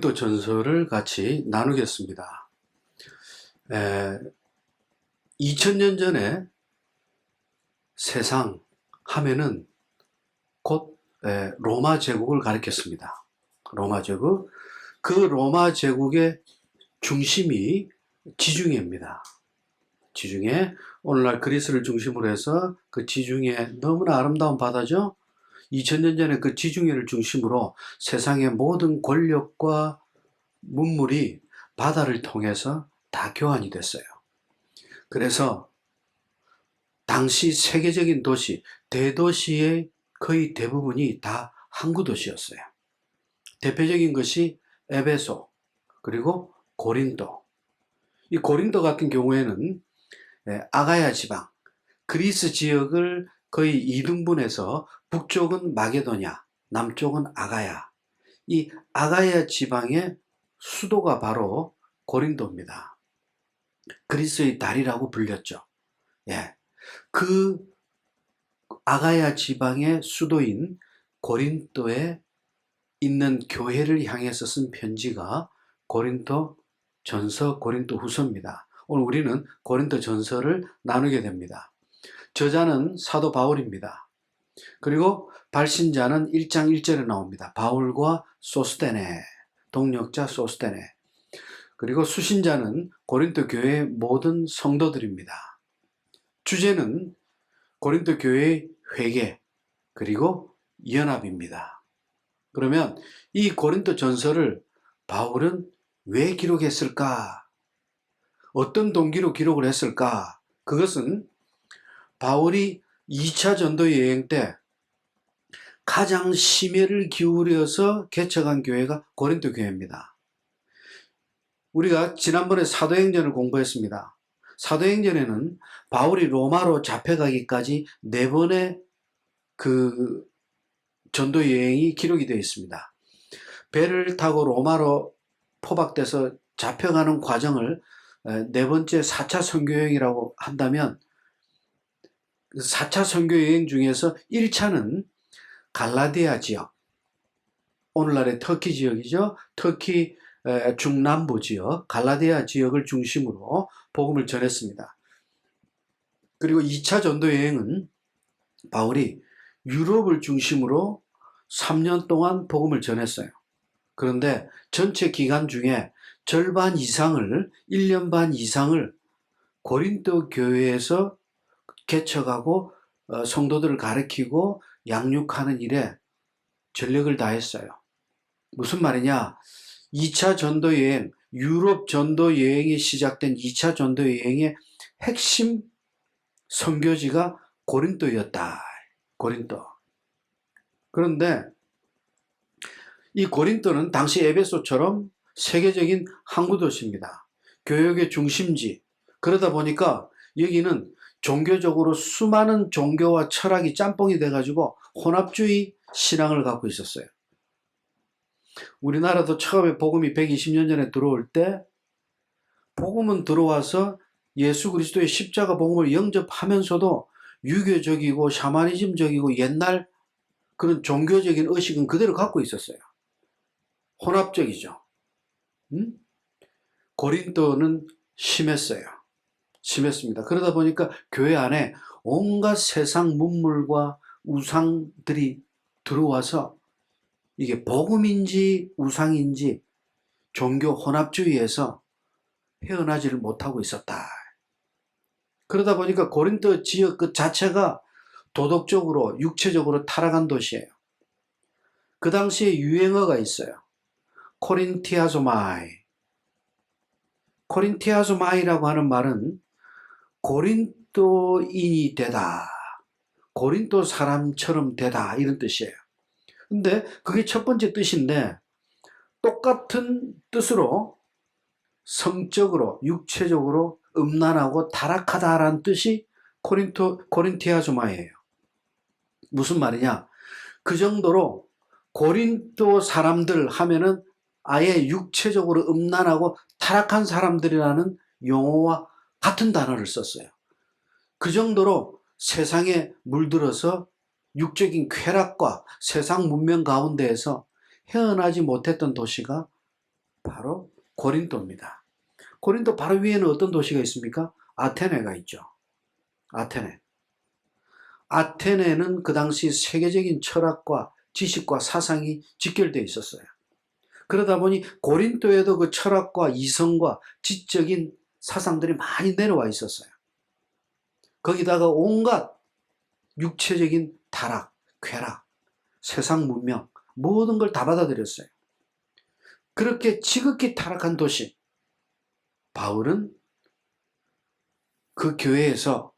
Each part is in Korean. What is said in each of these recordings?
고린도 전서를 같이 나누겠습니다. 2000년 전에 세상 하면은 곧 로마 제국을 가리켰습니다. 로마 제국. 그 로마 제국의 중심이 지중해입니다. 지중해, 오늘날 그리스를 중심으로 해서 그 지중해, 너무나 아름다운 바다죠. 2000년 전에 그 지중해를 중심으로 세상의 모든 권력과 문물이 바다를 통해서 다 교환이 됐어요. 그래서 당시 세계적인 도시, 대도시의 거의 대부분이 다 항구 도시였어요. 대표적인 것이 에베소, 그리고 고린도. 이 고린도 같은 경우에는 아가야 지방, 그리스 지역을 거의 2등분해서 북쪽은 마게도냐, 남쪽은 아가야. 이 아가야 지방의 수도가 바로 고린도입니다. 그리스의 달이라고 불렸죠. 예. 그 아가야 지방의 수도인 고린도에 있는 교회를 향해서 쓴 편지가 고린도 전서, 고린도 후서입니다. 오늘 우리는 고린도 전서를 나누게 됩니다. 저자는 사도 바울입니다. 그리고 발신자는 1장 1절에 나옵니다. 바울과 소스테네, 동역자 소스테네. 그리고 수신자는 고린도 교회의 모든 성도들입니다. 주제는 고린도 교회의 회개, 그리고 연합입니다. 그러면 이 고린도 전서를 바울은 왜 기록했을까? 어떤 동기로 기록을 했을까? 그것은 바울이 2차 전도 여행 때 가장 심혈을 기울여서 개척한 교회가 고린도 교회입니다. 우리가 지난번에 사도행전을 공부했습니다. 사도행전에는 바울이 로마로 잡혀가기까지 4번의 그 전도 여행이 기록이 되어 있습니다. 배를 타고 로마로 포박돼서 잡혀가는 과정을 4번째 4차 선교여행이라고 한다면 4차 선교여행 중에서 1차는 갈라디아 지역, 오늘날의 터키 지역이죠. 터키 중남부 지역, 갈라디아 지역을 중심으로 복음을 전했습니다. 그리고 2차 전도 여행은 바울이 유럽을 중심으로 3년 동안 복음을 전했어요. 그런데 전체 기간 중에 절반 이상을, 1년 반 이상을 고린도 교회에서 개척하고 성도들을 가르치고 양육하는 일에 전력을 다했어요. 무슨 말이냐? 2차 전도 여행, 유럽 전도 여행이 시작된 2차 전도 여행의 핵심 선교지가 고린도였다. 고린도. 그런데 이 고린도는 당시 에베소처럼 세계적인 항구 도시입니다. 교역의 중심지. 그러다 보니까 여기는 종교적으로 수많은 종교와 철학이 짬뽕이 돼가지고 혼합주의 신앙을 갖고 있었어요. 우리나라도 처음에 복음이 120년 전에 들어올 때 복음은 들어와서 예수 그리스도의 십자가 복음을 영접하면서도 유교적이고 샤머니즘적이고 옛날 그런 종교적인 의식은 그대로 갖고 있었어요. 혼합적이죠. 고린도는 심했어요. 심했습니다. 그러다 보니까 교회 안에 온갖 세상 문물과 우상들이 들어와서 이게 복음인지 우상인지 종교 혼합주의에서 헤어나지를 못하고 있었다. 그러다 보니까 고린도 지역 그 자체가 도덕적으로 육체적으로 타락한 도시예요. 그 당시에 유행어가 있어요. 코린티아소마이. 코린티아소마이라고 하는 말은 고린도인이 되다. 고린도 사람처럼 되다. 이런 뜻이에요. 근데 그게 첫 번째 뜻인데 똑같은 뜻으로 성적으로 육체적으로 음란하고 타락하다라는 뜻이 코린티아소마이예요. 무슨 말이냐? 그 정도로 고린도 사람들 하면은 아예 육체적으로 음란하고 타락한 사람들이라는 용어와 같은 단어를 썼어요. 그 정도로 세상에 물들어서 육적인 쾌락과 세상 문명 가운데에서 헤어나지 못했던 도시가 바로 고린도입니다. 고린도 바로 위에는 어떤 도시가 있습니까? 아테네가 있죠. 아테네. 아테네는 그 당시 세계적인 철학과 지식과 사상이 직결되어 있었어요. 그러다 보니 고린도에도 그 철학과 이성과 지적인 사상들이 많이 내려와 있었어요. 거기다가 온갖 육체적인 타락, 쾌락, 세상 문명 모든 걸 다 받아들였어요. 그렇게 지극히 타락한 도시 바울은 그 교회에서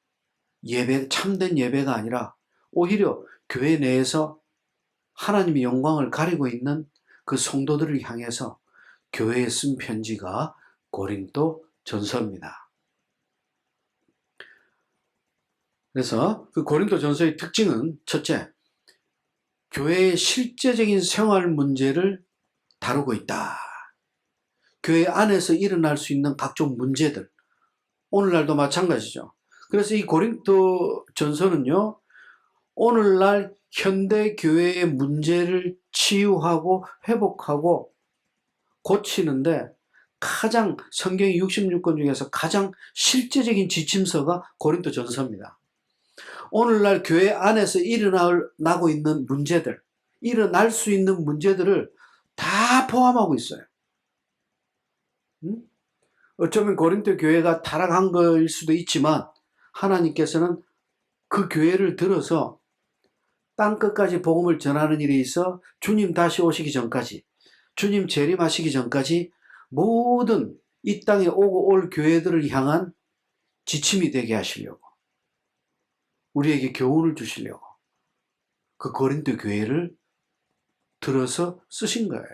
참된 예배가 아니라 오히려 교회 내에서 하나님의 영광을 가리고 있는 그 성도들을 향해서 교회에 쓴 편지가 고린도 전서입니다. 그래서 그 고린도 전서의 특징은 첫째, 교회의 실제적인 생활 문제를 다루고 있다. 교회 안에서 일어날 수 있는 각종 문제들, 오늘날도 마찬가지죠. 그래서 이 고린도 전서는요, 오늘날 현대 교회의 문제를 치유하고 회복하고 고치는데 가장 성경의 66권 중에서 가장 실제적인 지침서가 고린도 전서입니다. 오늘날 교회 안에서 일어나고 있는 문제들, 일어날 수 있는 문제들을 다 포함하고 있어요. 어쩌면 고린도 교회가 타락한 거일 수도 있지만 하나님께서는 그 교회를 들어서 땅끝까지 복음을 전하는 일에 있어 주님 다시 오시기 전까지, 주님 재림하시기 전까지 모든 이 땅에 오고 올 교회들을 향한 지침이 되게 하시려고, 우리에게 교훈을 주시려고 그 고린도 교회를 들어서 쓰신 거예요.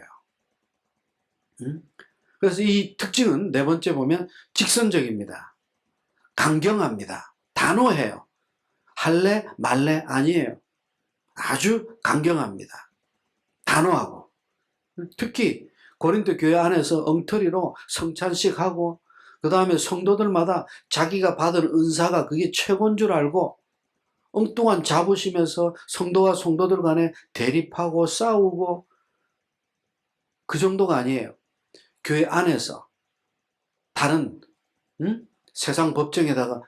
그래서 이 특징은 네 번째 보면 직선적입니다. 강경합니다. 단호해요. 할래 말래 아니에요. 아주 강경합니다. 단호하고, 특히 고린도 교회 안에서 엉터리로 성찬식 하고 그 다음에 성도들마다 자기가 받은 은사가 그게 최고인 줄 알고 엉뚱한 자부심에서 성도와 성도들 간에 대립하고 싸우고, 그 정도가 아니에요. 교회 안에서 다른 세상 법정에다가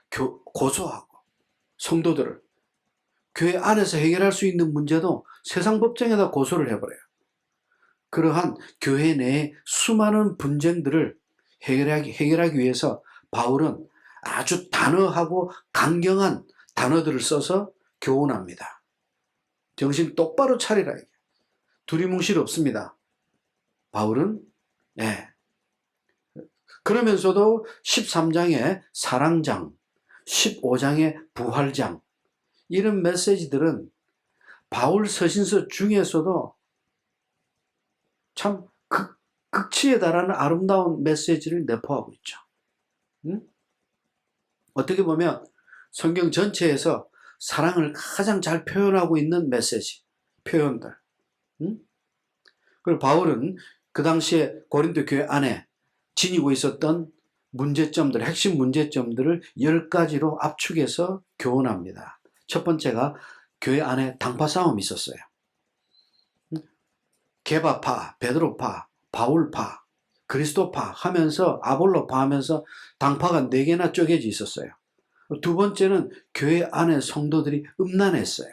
고소하고, 성도들을 교회 안에서 해결할 수 있는 문제도 세상 법정에다 고소를 해버려요. 그러한 교회 내의 수많은 분쟁들을 해결하기 위해서 바울은 아주 단호하고 강경한 단어들을 써서 교훈합니다. 정신 똑바로 차리라. 두리뭉실 없습니다. 바울은. 그러면서도 13장의 사랑장, 15장의 부활장, 이런 메시지들은 바울 서신서 중에서도 참 극치에 달하는 아름다운 메시지를 내포하고 있죠. 어떻게 보면 성경 전체에서 사랑을 가장 잘 표현하고 있는 메시지, 표현들. 그리고 바울은 그 당시에 고린도 교회 안에 지니고 있었던 문제점들, 핵심 문제점들을 10가지로 압축해서 교훈합니다. 첫 번째가 교회 안에 당파 싸움이 있었어요. 게바파, 베드로파, 바울파, 그리스도파 하면서, 아볼로파 하면서 당파가 4개나 쪼개져 있었어요. 두 번째는 교회 안에 성도들이 음란했어요.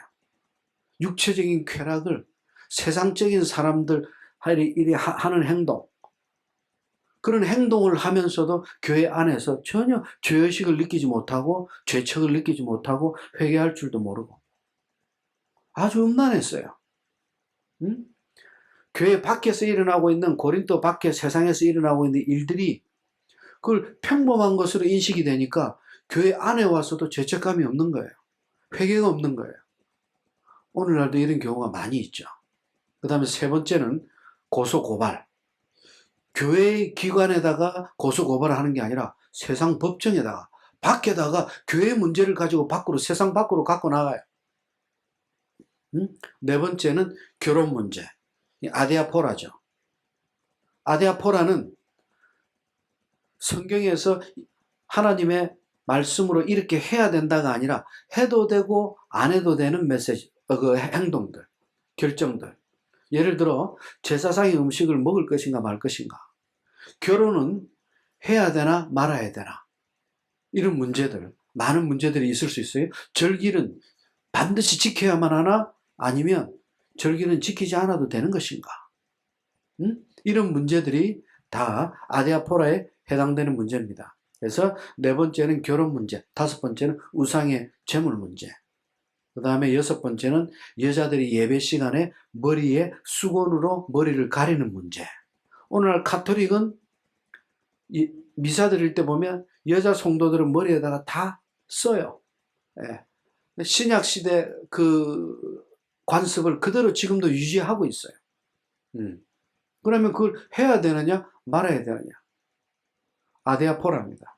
육체적인 쾌락을, 세상적인 사람들 하는 행동, 그런 행동을 하면서도 교회 안에서 전혀 죄의식을 느끼지 못하고 죄책을 느끼지 못하고 회개할 줄도 모르고 아주 음란했어요. 교회 밖에서 일어나고 있는, 고린도 밖에 세상에서 일어나고 있는 일들이 그걸 평범한 것으로 인식이 되니까 교회 안에 와서도 죄책감이 없는 거예요. 회개가 없는 거예요. 오늘날도 이런 경우가 많이 있죠. 그 다음에 세 번째는 고소고발. 교회 기관에다가 고소고발을 하는 게 아니라 세상 법정에다가, 밖에다가 교회 문제를 가지고 세상 밖으로 갖고 나가요. 네 번째는 결혼 문제. 아디아포라죠. 아디아포라는 성경에서 하나님의 말씀으로 이렇게 해야 된다가 아니라 해도 되고 안 해도 되는 메시지, 그 행동들, 결정들. 예를 들어 제사상의 음식을 먹을 것인가 말 것인가, 결혼은 해야 되나 말아야 되나? 이런 문제들, 많은 문제들이 있을 수 있어요. 절기는 반드시 지켜야만 하나? 아니면 절기는 지키지 않아도 되는 것인가? 이런 문제들이 다 아디아포라에 해당되는 문제입니다. 그래서 네 번째는 결혼 문제, 다섯 번째는 우상의 재물 문제, 그 다음에 여섯 번째는 여자들이 예배 시간에 머리에 수건으로 머리를 가리는 문제. 오늘날 카톨릭은 미사 드릴 때 보면 여자 성도들은 머리에다가 다 써요. 예. 신약 시대 그 관습을 그대로 지금도 유지하고 있어요. 그러면 그걸 해야 되느냐 말아야 되느냐? 아디아포라입니다.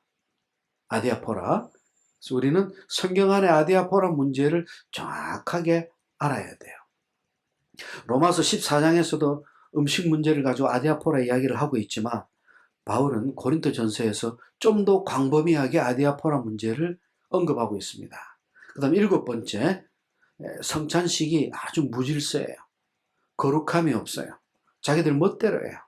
아디아포라. 그래서 우리는 성경 안의 아디아포라 문제를 정확하게 알아야 돼요. 로마서 14장에서도 음식 문제를 가지고 아디아포라 이야기를 하고 있지만 바울은 고린도 전서에서 좀 더 광범위하게 아디아포라 문제를 언급하고 있습니다. 그 다음 일곱 번째, 성찬식이 아주 무질서해요. 거룩함이 없어요. 자기들 멋대로 해요.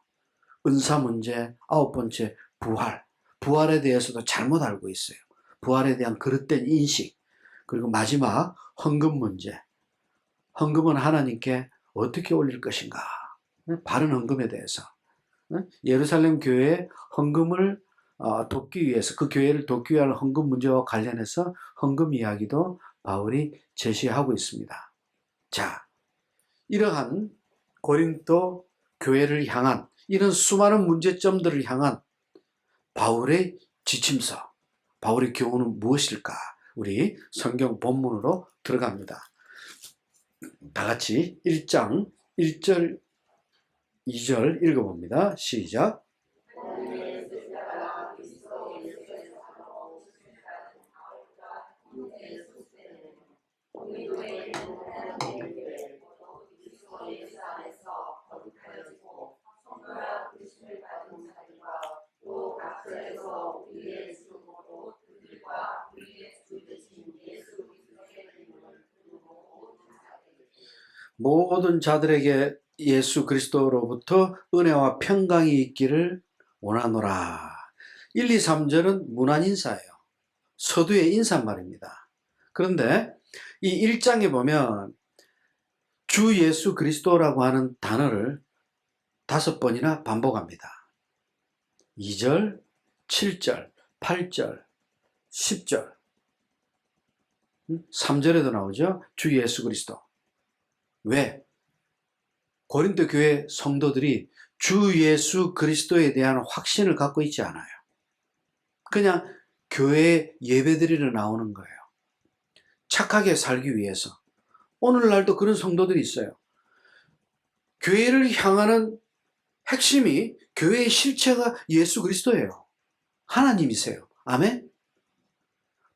은사 문제, 아홉 번째, 부활. 부활에 대해서도 잘못 알고 있어요. 부활에 대한 그릇된 인식. 그리고 마지막, 헌금 문제. 헌금은 하나님께 어떻게 올릴 것인가? 바른 헌금에 대해서. 예루살렘 교회에 헌금을 돕기 위해서, 그 교회를 돕기 위한 헌금 문제와 관련해서 헌금 이야기도 바울이 제시하고 있습니다. 자, 이러한 고린도 교회를 향한 이런 수많은 문제점들을 향한 바울의 지침서, 바울의 교훈은 무엇일까? 우리 성경 본문으로 들어갑니다. 다 같이 1장 1절 2절 읽어봅니다. 시작. 모든 자들에게 예수 그리스도로부터 은혜와 평강이 있기를 원하노라. 1, 2, 3절은 문안인사예요. 서두의 인사말입니다. 그런데 이 1장에 보면 주 예수 그리스도라고 하는 단어를 5번이나 반복합니다. 2절, 7절, 8절, 10절, 3절에도 나오죠. 주 예수 그리스도. 왜? 고린도 교회 성도들이 주 예수 그리스도에 대한 확신을 갖고 있지 않아요. 그냥 교회에 예배드리러 나오는 거예요. 착하게 살기 위해서. 오늘날도 그런 성도들이 있어요. 교회를 향하는 핵심이 교회의 실체가 예수 그리스도예요. 하나님이세요. 아멘?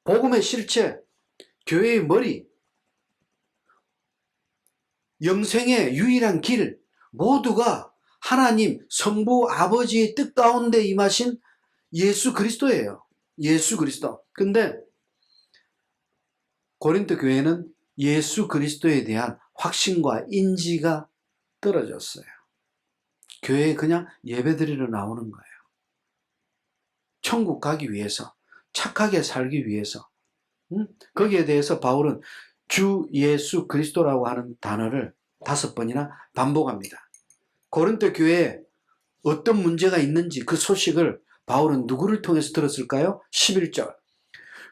복음의 실체, 교회의 머리, 영생의 유일한 길, 모두가 하나님 성부 아버지의 뜻 가운데 임하신 예수 그리스도예요. 예수 그리스도. 근데 고린도 교회는 예수 그리스도에 대한 확신과 인지가 떨어졌어요. 교회에 그냥 예배드리러 나오는 거예요. 천국 가기 위해서, 착하게 살기 위해서. 거기에 대해서 바울은 주 예수 그리스도라고 하는 단어를 5번이나 반복합니다. 고린도 교회에 어떤 문제가 있는지 그 소식을 바울은 누구를 통해서 들었을까요? 11절.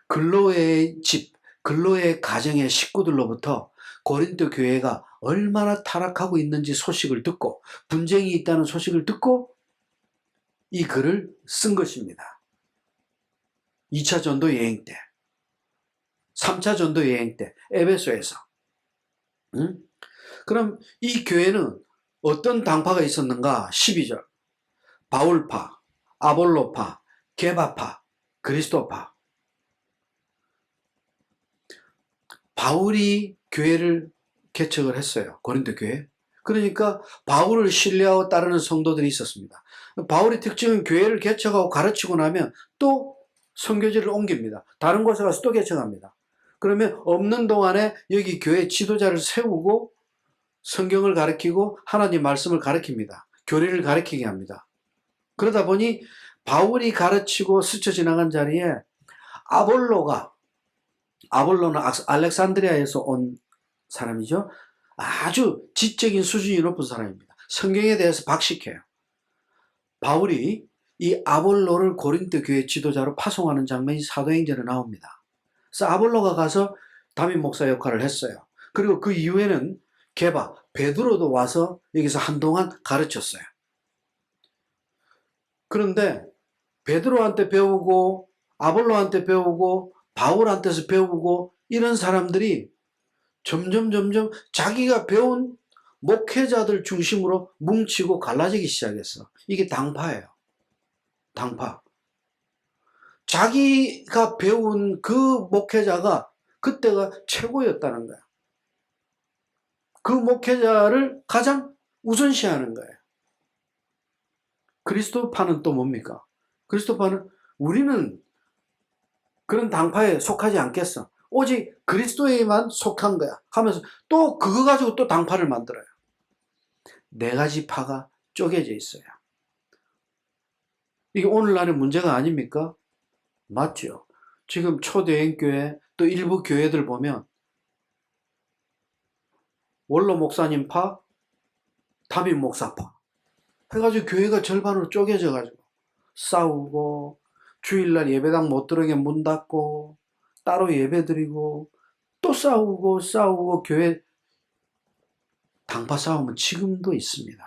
글로의 집, 글로의 가정의 식구들로부터 고린도 교회가 얼마나 타락하고 있는지 소식을 듣고 분쟁이 있다는 소식을 듣고 이 글을 쓴 것입니다. 2차 전도 여행 때, 3차 전도 여행 때 에베소에서. 그럼 이 교회는 어떤 당파가 있었는가? 12절. 바울파, 아볼로파, 게바파, 그리스도파. 바울이 교회를 개척을 했어요. 고린도 교회. 그러니까 바울을 신뢰하고 따르는 성도들이 있었습니다. 바울의 특징은 교회를 개척하고 가르치고 나면 또 선교지를 옮깁니다. 다른 곳에 가서 또 개척합니다. 그러면 없는 동안에 여기 교회 지도자를 세우고 성경을 가르치고 하나님 말씀을 가르칩니다. 교리를 가르치게 합니다. 그러다 보니 바울이 가르치고 스쳐 지나간 자리에 아볼로는 알렉산드리아에서 온 사람이죠. 아주 지적인 수준이 높은 사람입니다. 성경에 대해서 박식해요. 바울이 이 아볼로를 고린도 교회 지도자로 파송하는 장면이 사도행전에 나옵니다. 그래서 아볼로가 가서 담임 목사 역할을 했어요. 그리고 그 이후에는 베드로도 와서 여기서 한동안 가르쳤어요. 그런데 베드로한테 배우고 아볼로한테 배우고 바울한테서 배우고 이런 사람들이 점점 자기가 배운 목회자들 중심으로 뭉치고 갈라지기 시작했어. 이게 당파예요. 당파. 자기가 배운 그 목회자가 그때가 최고였다는 거야. 그 목회자를 가장 우선시하는 거예요. 그리스도파는 또 뭡니까? 그리스도파는 우리는 그런 당파에 속하지 않겠어. 오직 그리스도에만 속한 거야 하면서 또 그거 가지고 또 당파를 만들어요. 네 가지 파가 쪼개져 있어요. 이게 오늘날의 문제가 아닙니까? 맞죠? 지금 초대형교회 또 일부 교회들 보면 원로 목사님 파, 담임 목사 파 해가지고 교회가 절반으로 쪼개져가지고 싸우고 주일날 예배당 못 들어오게 문 닫고 따로 예배드리고 또 싸우고 교회 당파 싸움은 지금도 있습니다.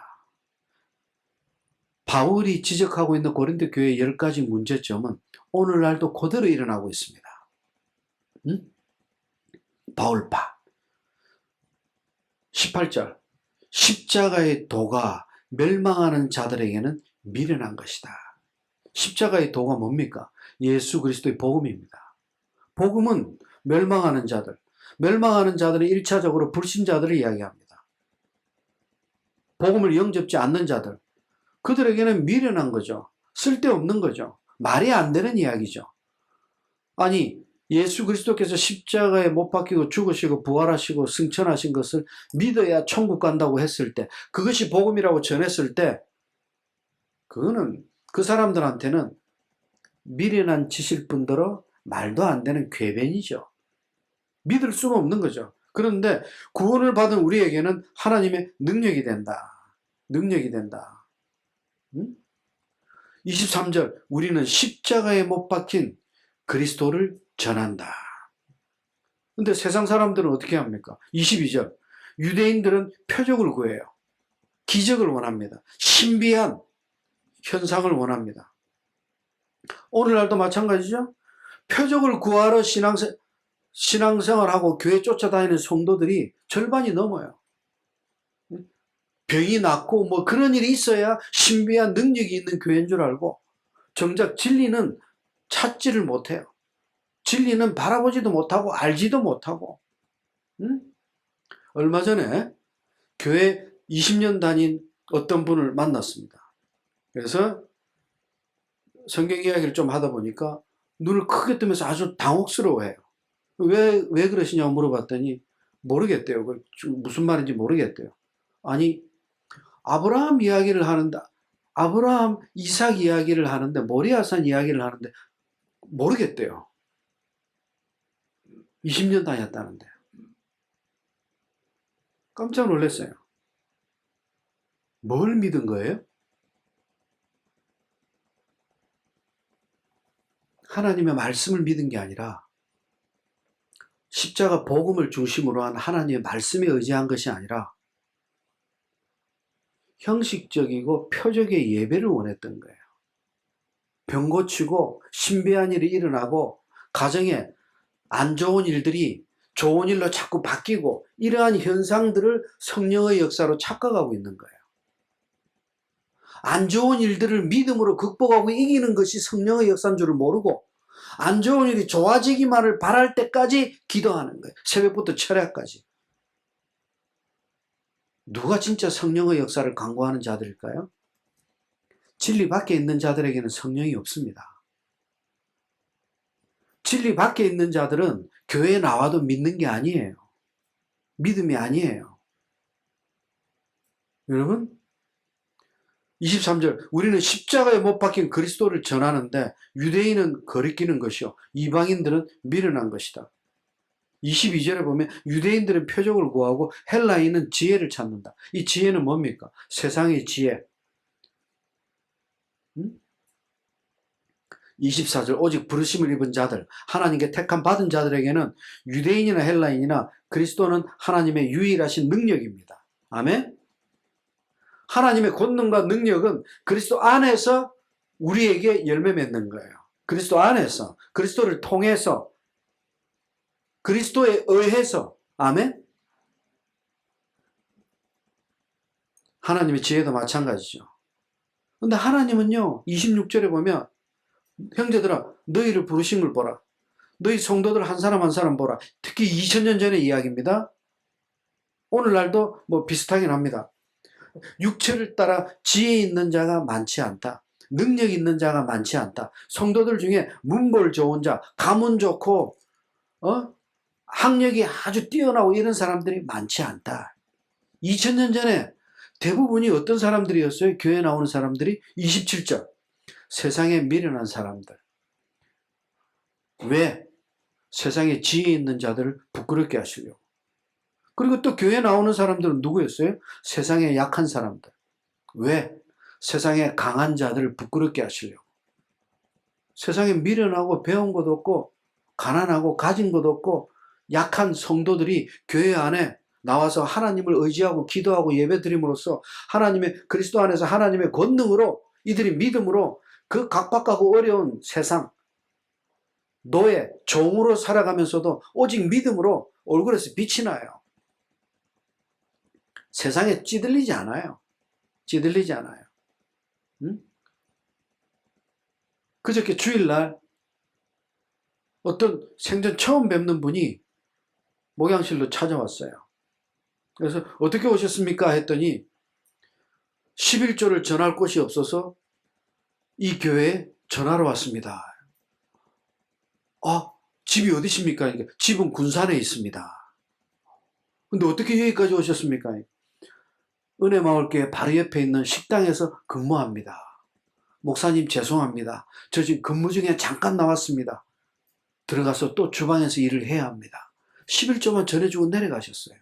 바울이 지적하고 있는 고린도 교회의 10가지 문제점은 오늘날도 그대로 일어나고 있습니다. 응? 바울파 18절 십자가의 도가 멸망하는 자들에게는 미련한 것이다. 십자가의 도가 뭡니까? 예수 그리스도의 복음입니다. 복음은 멸망하는 자들은 1차적으로 불신자들을 이야기합니다. 복음을 영접지 않는 자들, 그들에게는 미련한 거죠. 쓸데없는 거죠. 말이 안 되는 이야기죠. 아니, 예수 그리스도께서 십자가에 못 박히고 죽으시고 부활하시고 승천하신 것을 믿어야 천국 간다고 했을 때, 그것이 복음이라고 전했을 때, 그거는 그 사람들한테는 미련한 짓일 뿐더러 말도 안 되는 궤변이죠. 믿을 수가 없는 거죠. 그런데 구원을 받은 우리에게는 하나님의 능력이 된다. 능력이 된다. 23절 우리는 십자가에 못 박힌 그리스도를 전한다. 근데 세상 사람들은 어떻게 합니까? 22절 유대인들은 표적을 구해요. 기적을 원합니다. 신비한 현상을 원합니다. 오늘날도 마찬가지죠. 표적을 구하러 신앙생활하고 교회 쫓아다니는 성도들이 절반이 넘어요. 병이 낫고 뭐 그런 일이 있어야 신비한 능력이 있는 교회인 줄 알고 정작 진리는 찾지를 못해요. 진리는 바라보지도 못하고 알지도 못하고. 얼마 전에 교회 20년 다닌 어떤 분을 만났습니다. 그래서 성경 이야기를 좀 하다 보니까 눈을 크게 뜨면서 아주 당혹스러워해요. 왜 그러시냐고 물어봤더니 모르겠대요. 무슨 말인지 모르겠대요. 아니, 아브라함 이야기를 하는데, 아브라함, 이삭 이야기를 하는데, 모리아산 이야기를 하는데, 모르겠대요. 20년 다녔다는데. 깜짝 놀랐어요. 뭘 믿은 거예요? 하나님의 말씀을 믿은 게 아니라, 십자가 복음을 중심으로 한 하나님의 말씀에 의지한 것이 아니라, 형식적이고 표적의 예배를 원했던 거예요. 병 고치고 신비한 일이 일어나고 가정에 안 좋은 일들이 좋은 일로 자꾸 바뀌고 이러한 현상들을 성령의 역사로 착각하고 있는 거예요. 안 좋은 일들을 믿음으로 극복하고 이기는 것이 성령의 역사인 줄을 모르고 안 좋은 일이 좋아지기만을 바랄 때까지 기도하는 거예요. 새벽부터 철야까지. 누가 진짜 성령의 역사를 강구하는 자들일까요? 진리 밖에 있는 자들에게는 성령이 없습니다. 진리 밖에 있는 자들은 교회에 나와도 믿는 게 아니에요. 믿음이 아니에요. 여러분, 23절 우리는 십자가에 못 박힌 그리스도를 전하는데 유대인은 거리끼는 것이요 이방인들은 미련한 것이다. 22절에 보면 유대인들은 표적을 구하고 헬라인은 지혜를 찾는다. 이 지혜는 뭡니까? 세상의 지혜. 24절 오직 부르심을 입은 자들, 하나님께 택함 받은 자들에게는 유대인이나 헬라인이나 그리스도는 하나님의 유일하신 능력입니다. 아멘? 하나님의 권능과 능력은 그리스도 안에서 우리에게 열매 맺는 거예요. 그리스도 안에서, 그리스도를 통해서, 그리스도에 의해서. 아멘? 하나님의 지혜도 마찬가지죠. 근데 하나님은요, 26절에 보면 형제들아 너희를 부르신 걸 보라. 너희 성도들 한 사람 한 사람 보라. 특히 2000년 전의 이야기입니다. 오늘날도 뭐 비슷하긴 합니다. 육체를 따라 지혜 있는 자가 많지 않다. 능력 있는 자가 많지 않다. 성도들 중에 문벌 좋은 자, 가문 좋고 학력이 아주 뛰어나고 이런 사람들이 많지 않다. 2000년 전에 대부분이 어떤 사람들이었어요? 교회 나오는 사람들이 27절. 세상에 미련한 사람들. 왜? 세상에 지혜 있는 자들을 부끄럽게 하시려고. 그리고 또 교회 나오는 사람들은 누구였어요? 세상에 약한 사람들. 왜? 세상에 강한 자들을 부끄럽게 하시려고. 세상에 미련하고 배운 것도 없고 가난하고 가진 것도 없고 약한 성도들이 교회 안에 나와서 하나님을 의지하고 기도하고 예배드림으로써 하나님의 그리스도 안에서 하나님의 권능으로 이들이 믿음으로 그 각박하고 어려운 세상 노예, 종으로 살아가면서도 오직 믿음으로 얼굴에서 빛이 나요. 세상에 찌들리지 않아요. 찌들리지 않아요. 응? 그저께 주일날 어떤 생전 처음 뵙는 분이 목양실로 찾아왔어요. 그래서 어떻게 오셨습니까? 했더니 11조를 전할 곳이 없어서 이 교회에 전하러 왔습니다. 아, 집이 어디십니까? 집은 군산에 있습니다. 근데 어떻게 여기까지 오셨습니까? 은혜마을교회 바로 옆에 있는 식당에서 근무합니다. 목사님 죄송합니다. 저 지금 근무 중에 잠깐 나왔습니다. 들어가서 또 주방에서 일을 해야 합니다. 11조만 전해주고 내려가셨어요.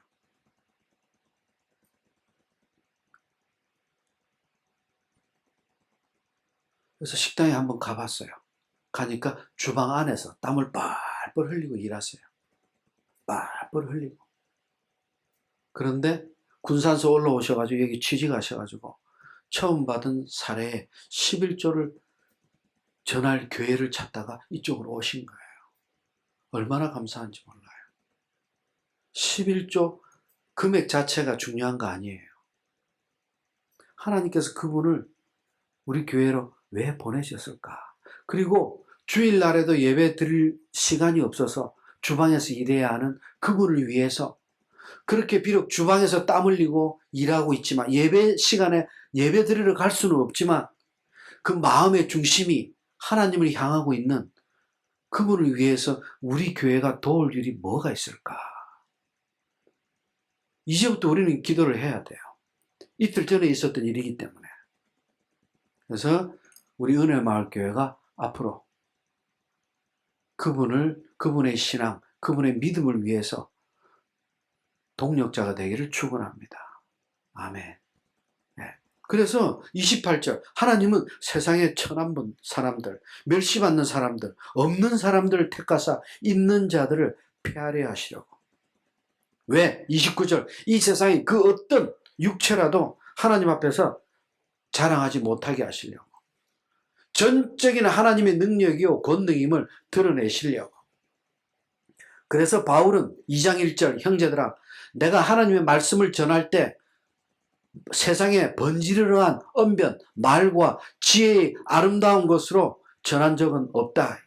그래서 식당에 한번 가봤어요. 가니까 주방 안에서 땀을 뻘뻘 흘리고 일하세요. 뻘뻘 흘리고. 그런데 군산서 올라오셔가지고 여기 취직하셔가지고 처음 받은 사례에 11조를 전할 교회를 찾다가 이쪽으로 오신 거예요. 얼마나 감사한지 몰라요. 11조 금액 자체가 중요한 거 아니에요. 하나님께서 그분을 우리 교회로 왜 보내셨을까? 그리고 주일날에도 예배 드릴 시간이 없어서 주방에서 일해야 하는 그분을 위해서 그렇게 비록 주방에서 땀 흘리고 일하고 있지만 예배 시간에 예배 드리러 갈 수는 없지만 그 마음의 중심이 하나님을 향하고 있는 그분을 위해서 우리 교회가 도울 일이 뭐가 있을까? 이제부터 우리는 기도를 해야 돼요. 이틀 전에 있었던 일이기 때문에. 그래서 우리 은혜마을교회가 앞으로 그분의 신앙, 그분의 믿음을 위해서 동력자가 되기를 축원합니다. 아멘. 네. 그래서 28절 하나님은 세상에 천한 사람들, 멸시받는 사람들, 없는 사람들을 택하사 있는 자들을 폐하려 하시려고. 왜? 29절 이 세상에 그 어떤 육체라도 하나님 앞에서 자랑하지 못하게 하시려고. 전적인 하나님의 능력이요 권능임을 드러내시려고. 그래서 바울은 2장 1절 형제들아 내가 하나님의 말씀을 전할 때 세상에 번지르르한 언변, 말과 지혜의 아름다운 것으로 전한 적은 없다.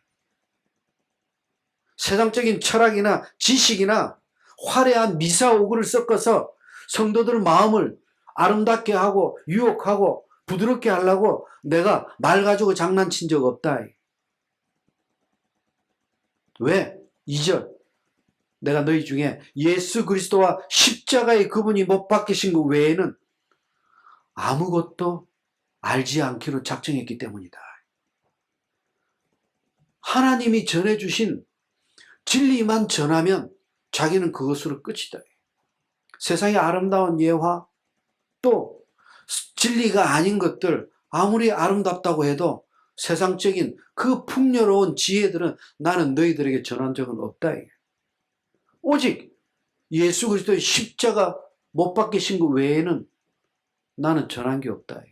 세상적인 철학이나 지식이나 화려한 미사오구를 섞어서 성도들 마음을 아름답게 하고 유혹하고 부드럽게 하려고 내가 말 가지고 장난친 적 없다. 왜? 2절 내가 너희 중에 예수 그리스도와 십자가의 그분이 못 박히신 것 외에는 아무것도 알지 않기로 작정했기 때문이다. 하나님이 전해주신 진리만 전하면 자기는 그것으로 끝이다. 세상의 아름다운 예화, 또 진리가 아닌 것들, 아무리 아름답다고 해도 세상적인 그 풍요로운 지혜들은 나는 너희들에게 전한 적은 없다. 오직 예수 그리스도의 십자가 못 박히신 것 외에는 나는 전한 게 없다.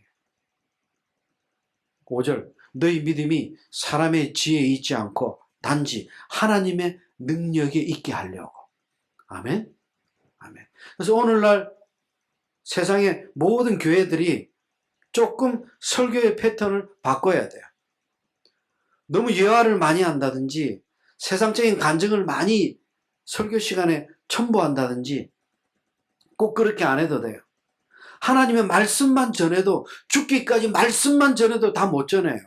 5절, 너희 믿음이 사람의 지혜에 있지 않고 단지 하나님의 능력에 있게 하려고. 아멘. 아멘. 그래서 오늘날 세상의 모든 교회들이 조금 설교의 패턴을 바꿔야 돼요. 너무 예화를 많이 한다든지 세상적인 간증을 많이 설교 시간에 첨부한다든지 꼭 그렇게 안 해도 돼요. 하나님의 말씀만 전해도, 죽기까지 말씀만 전해도 다 못 전해요.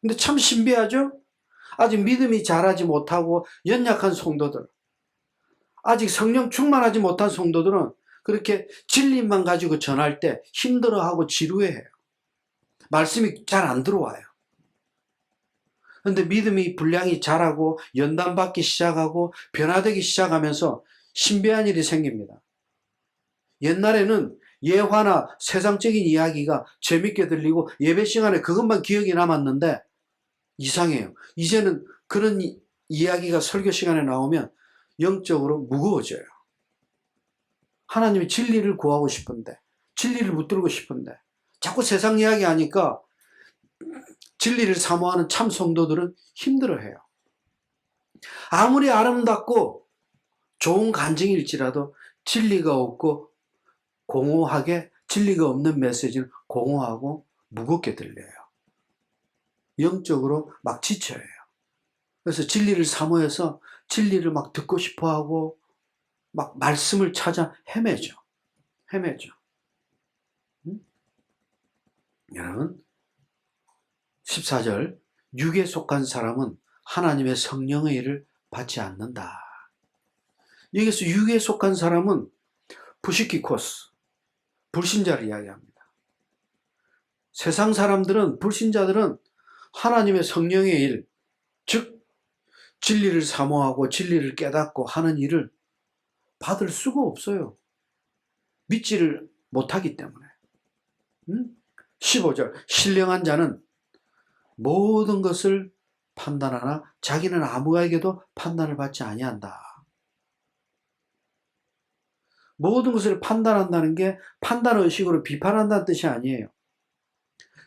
근데 참 신비하죠? 아직 믿음이 자라지 못하고 연약한 성도들, 아직 성령 충만하지 못한 성도들은 그렇게 진리만 가지고 전할 때 힘들어하고 지루해해요. 말씀이 잘 안 들어와요. 그런데 믿음이 분량이 자라고 연단받기 시작하고 변화되기 시작하면서 신비한 일이 생깁니다. 옛날에는 예화나 세상적인 이야기가 재밌게 들리고 예배 시간에 그것만 기억이 남았는데 이상해요. 이제는 그런 이야기가 설교 시간에 나오면 영적으로 무거워져요. 하나님이 진리를 구하고 싶은데, 진리를 붙들고 싶은데 자꾸 세상 이야기 하니까 진리를 사모하는 참 성도들은 힘들어해요. 아무리 아름답고 좋은 간증일지라도 진리가 없고 공허하게, 진리가 없는 메시지는 공허하고 무겁게 들려요. 영적으로 막 지쳐요. 그래서 진리를 사모해서 진리를 막 듣고 싶어하고 막 말씀을 찾아 헤매죠. 여러분, 14절, 육에 속한 사람은 하나님의 성령의 일을 받지 않는다. 여기서 육에 속한 사람은 부시키코스, 불신자를 이야기합니다. 세상 사람들은, 불신자들은 하나님의 성령의 일, 즉 진리를 사모하고 진리를 깨닫고 하는 일을 받을 수가 없어요. 믿지를 못하기 때문에. 15절, 신령한 자는 모든 것을 판단하나 자기는 아무에게도 판단을 받지 아니한다. 모든 것을 판단한다는 게 판단의식으로 비판한다는 뜻이 아니에요.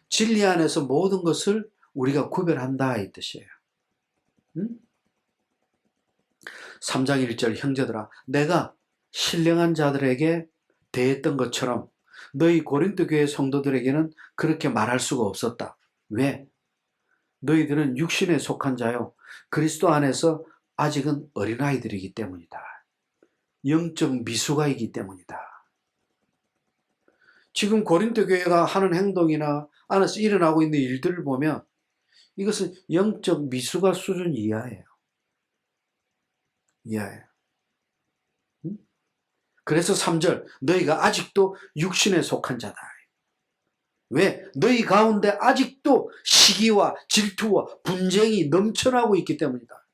진리 안에서 모든 것을 우리가 구별한다 이 뜻이에요. 3장 1절, 형제들아 내가 신령한 자들에게 대했던 것처럼 너희 고린도 교회 성도들에게는 그렇게 말할 수가 없었다. 왜? 너희들은 육신에 속한 자요 그리스도 안에서 아직은 어린아이들이기 때문이다. 영적 미숙아이기 때문이다. 지금 고린도 교회가 하는 행동이나 안에서 일어나고 있는 일들을 보면 이것은 영적 미숙아 수준 이하예요. 그래서 3절, 너희가 아직도 육신에 속한 자다. 왜? 너희 가운데 아직도 시기와 질투와 분쟁이 넘쳐나고 있기 때문이다.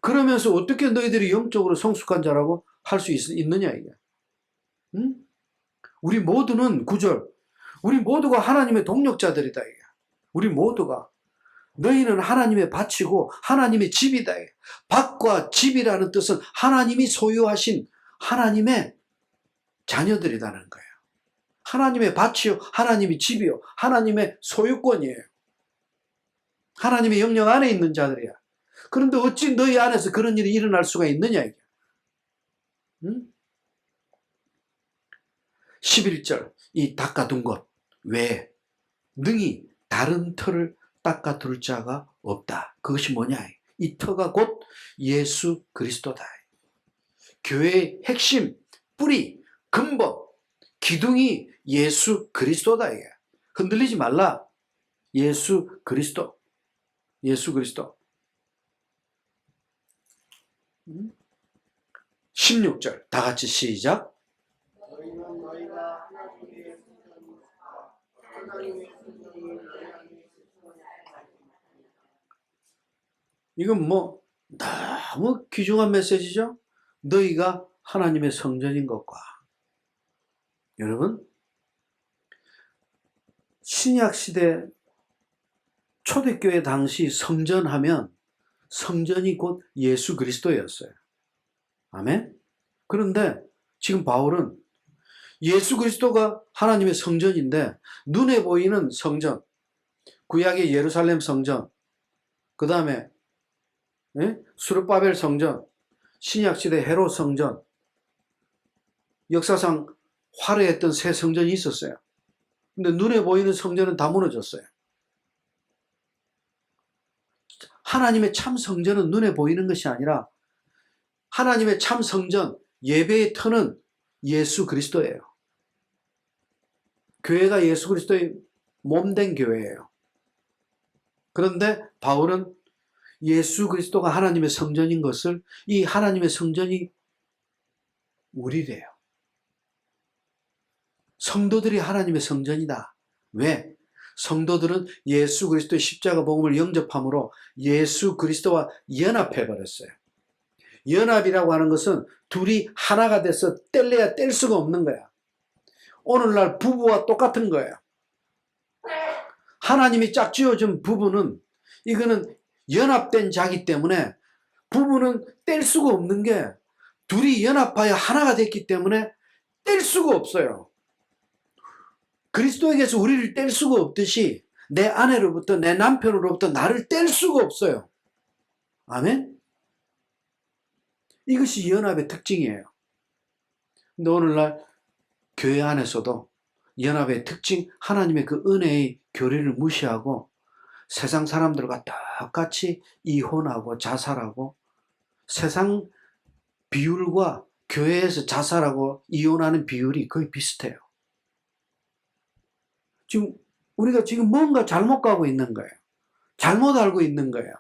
그러면서 어떻게 너희들이 영적으로 성숙한 자라고 할 수 있느냐 이게. 우리 모두는 9절, 우리 모두가 하나님의 동력자들이다 이게. 우리 모두가. 너희는 하나님의 밭이고 하나님의 집이다. 밭과 집이라는 뜻은 하나님이 소유하신 하나님의 자녀들이라는 거예요. 하나님의 밭이요, 하나님의 집이요, 하나님의 소유권이에요. 하나님의 영역 안에 있는 자들이야. 그런데 어찌 너희 안에서 그런 일이 일어날 수가 있느냐 이게. 11절, 이 닦아둔 것 외에 능히 다른 터를 닦아둘 자가 없다. 그것이 뭐냐? 이 터가 곧 예수 그리스도다. 교회의 핵심, 뿌리, 근본, 기둥이 예수 그리스도다. 이게. 흔들리지 말라. 예수 그리스도. 예수 그리스도. 16절 다 같이 시작. 너희는 너희가 이건 뭐 너무 귀중한 메시지죠. 너희가 하나님의 성전인 것과. 여러분, 신약시대 초대교회 당시 성전하면 성전이 곧 예수 그리스도였어요. 아멘? 그런데 지금 바울은 예수 그리스도가 하나님의 성전인데 눈에 보이는 성전, 구약의 예루살렘 성전, 그 다음에 수르바벨 성전, 신약시대 헤롯 성전, 역사상 화려했던 새 성전이 있었어요. 근데 눈에 보이는 성전은 다 무너졌어요. 하나님의 참 성전은 눈에 보이는 것이 아니라 하나님의 참 성전, 예배의 터는 예수 그리스도예요. 교회가 예수 그리스도의 몸된 교회예요. 그런데 바울은 예수 그리스도가 하나님의 성전인 것을, 이 하나님의 성전이 우리래요. 성도들이 하나님의 성전이다. 왜? 성도들은 예수 그리스도의 십자가 복음을 영접함으로 예수 그리스도와 연합해버렸어요. 연합이라고 하는 것은 둘이 하나가 돼서 뗄래야 뗄 수가 없는 거야. 오늘날 부부와 똑같은 거예요. 하나님이 짝지어준 부부는, 이거는 연합된 자기 때문에 부부는 뗄 수가 없는 게, 둘이 연합하여 하나가 됐기 때문에 뗄 수가 없어요. 그리스도에게서 우리를 뗄 수가 없듯이 내 아내로부터, 내 남편으로부터 나를 뗄 수가 없어요. 아멘? 이것이 연합의 특징이에요. 근데 오늘날 교회 안에서도 연합의 특징, 하나님의 그 은혜의 교리를 무시하고 세상 사람들과 똑같이 이혼하고 자살하고, 세상 비율과 교회에서 자살하고 이혼하는 비율이 거의 비슷해요. 지금 우리가 지금 뭔가 잘못 가고 있는 거예요. 잘못 알고 있는 거예요.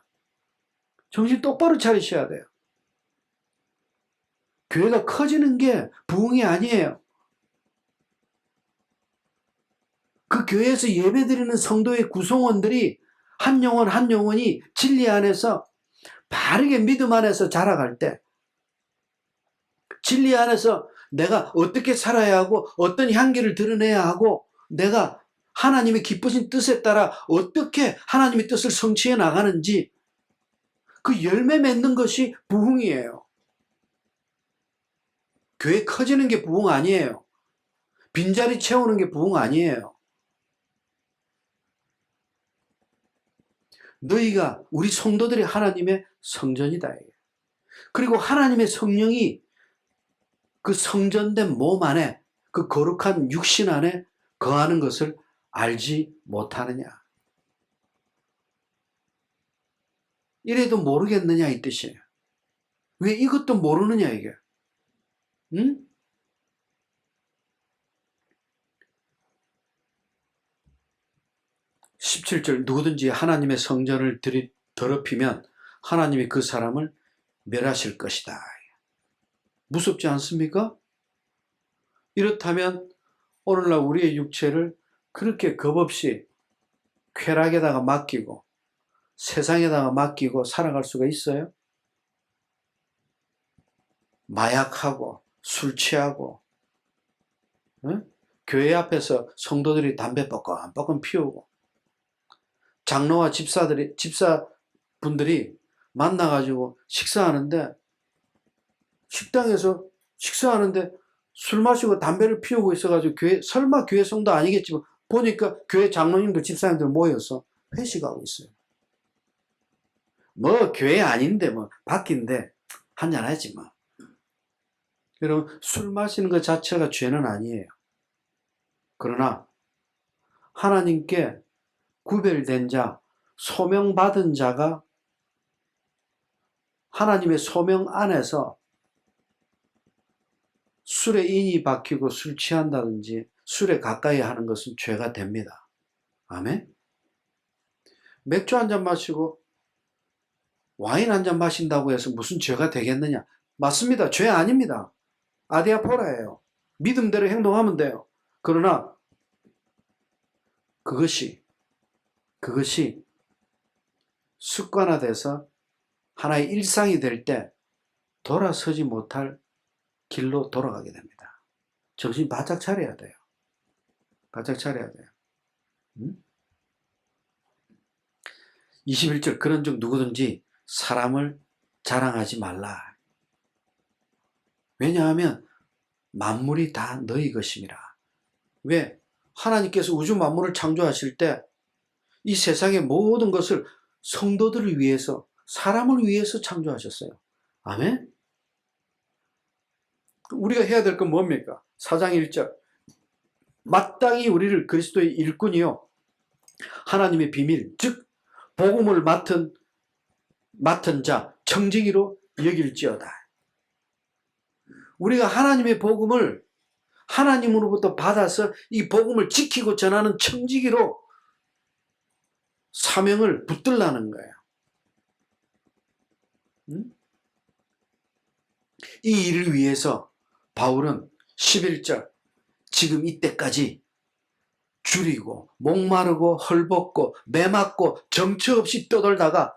정신 똑바로 차리셔야 돼요. 교회가 커지는 게 부흥이 아니에요. 그 교회에서 예배드리는 성도의 구성원들이 한 영혼 한 영혼이 진리 안에서 바르게 믿음 안에서 자라갈 때, 진리 안에서 내가 어떻게 살아야 하고 어떤 향기를 드러내야 하고 내가 하나님의 기쁘신 뜻에 따라 어떻게 하나님의 뜻을 성취해 나가는지, 그 열매 맺는 것이 부흥이에요. 교회 커지는 게 부흥 아니에요. 빈자리 채우는 게 부흥 아니에요. 너희가, 우리 성도들이 하나님의 성전이다. 그리고 하나님의 성령이 그 성전된 몸 안에, 그 거룩한 육신 안에 거하는 것을 알지 못하느냐. 이래도 모르겠느냐 이 뜻이에요. 왜 이것도 모르느냐 이게. 응? 17절, 누구든지 하나님의 성전을 더럽히면 하나님이 그 사람을 멸하실 것이다. 무섭지 않습니까? 이렇다면 오늘날 우리의 육체를 그렇게 겁없이 쾌락에다가 맡기고 세상에다가 맡기고 살아갈 수가 있어요? 마약하고 술 취하고, 응? 교회 앞에서 성도들이 담배 뻐끔뻐끔 피우고, 장로와 집사분들이 만나가지고 식사하는데, 식당에서 식사하는데 술 마시고 담배를 피우고 있어가지고, 설마 교회 성도 아니겠지만 보니까 교회 장로님들 집사님들 모여서 회식하고 있어요. 뭐 교회 아닌데 뭐 밖인데 한잔하지 뭐. 여러분, 술 마시는 것 자체가 죄는 아니에요. 그러나 하나님께 구별된 자, 소명받은 자가 하나님의 소명 안에서 술에 인이 박히고 술 취한다든지 술에 가까이 하는 것은 죄가 됩니다. 아멘? 맥주 한 잔 마시고 와인 한 잔 마신다고 해서 무슨 죄가 되겠느냐? 맞습니다. 죄 아닙니다. 아디아포라예요. 믿음대로 행동하면 돼요. 그러나 그것이 습관화돼서 하나의 일상이 될 때 돌아서지 못할 길로 돌아가게 됩니다. 정신 바짝 차려야 돼요. 바짝 차려야 돼요. 21절 그런즉 누구든지 사람을 자랑하지 말라. 왜냐하면 만물이 다 너희 것임이라. 왜? 하나님께서 우주 만물을 창조하실 때 이 세상의 모든 것을 성도들을 위해서, 사람을 위해서 창조하셨어요. 아멘? 우리가 해야 될 건 뭡니까? 4장 1절 마땅히 우리를 그리스도의 일꾼이요 하나님의 비밀 즉 복음을 맡은 자 청지기로 여길지어다. 우리가 하나님의 복음을 하나님으로부터 받아서 이 복음을 지키고 전하는 청지기로 사명을 붙들라는 거예요. 이 일을 위해서 바울은 11절 지금 이때까지 줄이고 목마르고 헐벗고 매맞고 정처 없이 떠돌다가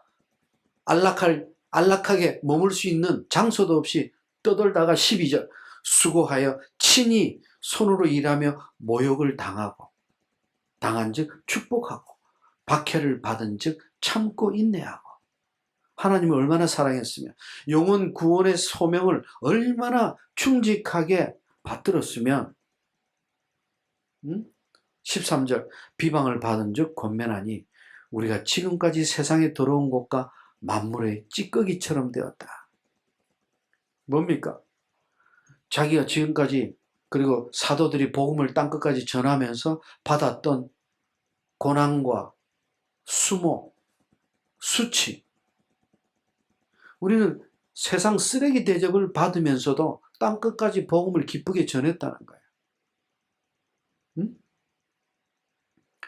안락하게 머물 수 있는 장소도 없이 떠돌다가 12절 수고하여 친히 손으로 일하며 모욕을 당한즉 축복하고 박해를 받은즉 참고 인내하고. 하나님을 얼마나 사랑했으면 영혼 구원의 소명을 얼마나 충직하게 받들었으면 13절 비방을 받은즉 권면하니 우리가 지금까지 세상에 들어온 것과 만물의 찌꺼기처럼 되었다. 뭡니까? 자기가 지금까지 그리고 사도들이 복음을 땅끝까지 전하면서 받았던 고난과 수모, 수치. 우리는 세상 쓰레기 대접을 받으면서도 땅끝까지 복음을 기쁘게 전했다는 거예요.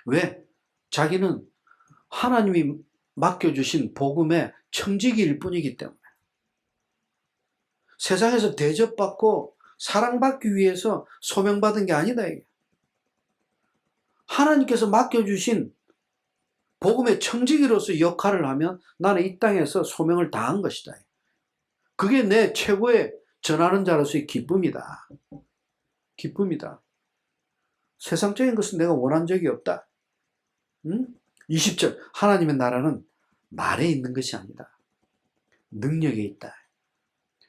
왜? 자기는 하나님이 맡겨주신 복음의 청지기일 뿐이기 때문에. 세상에서 대접받고 사랑받기 위해서 소명받은 게 아니다. 이게. 하나님께서 맡겨주신 복음의 청지기로서 역할을 하면 나는 이 땅에서 소명을 다한 것이다. 그게 내 최고의 전하는 자로서의 기쁨이다. 기쁨이다. 세상적인 것은 내가 원한 적이 없다. 20절 하나님의 나라는 말에 있는 것이 아니다. 능력에 있다.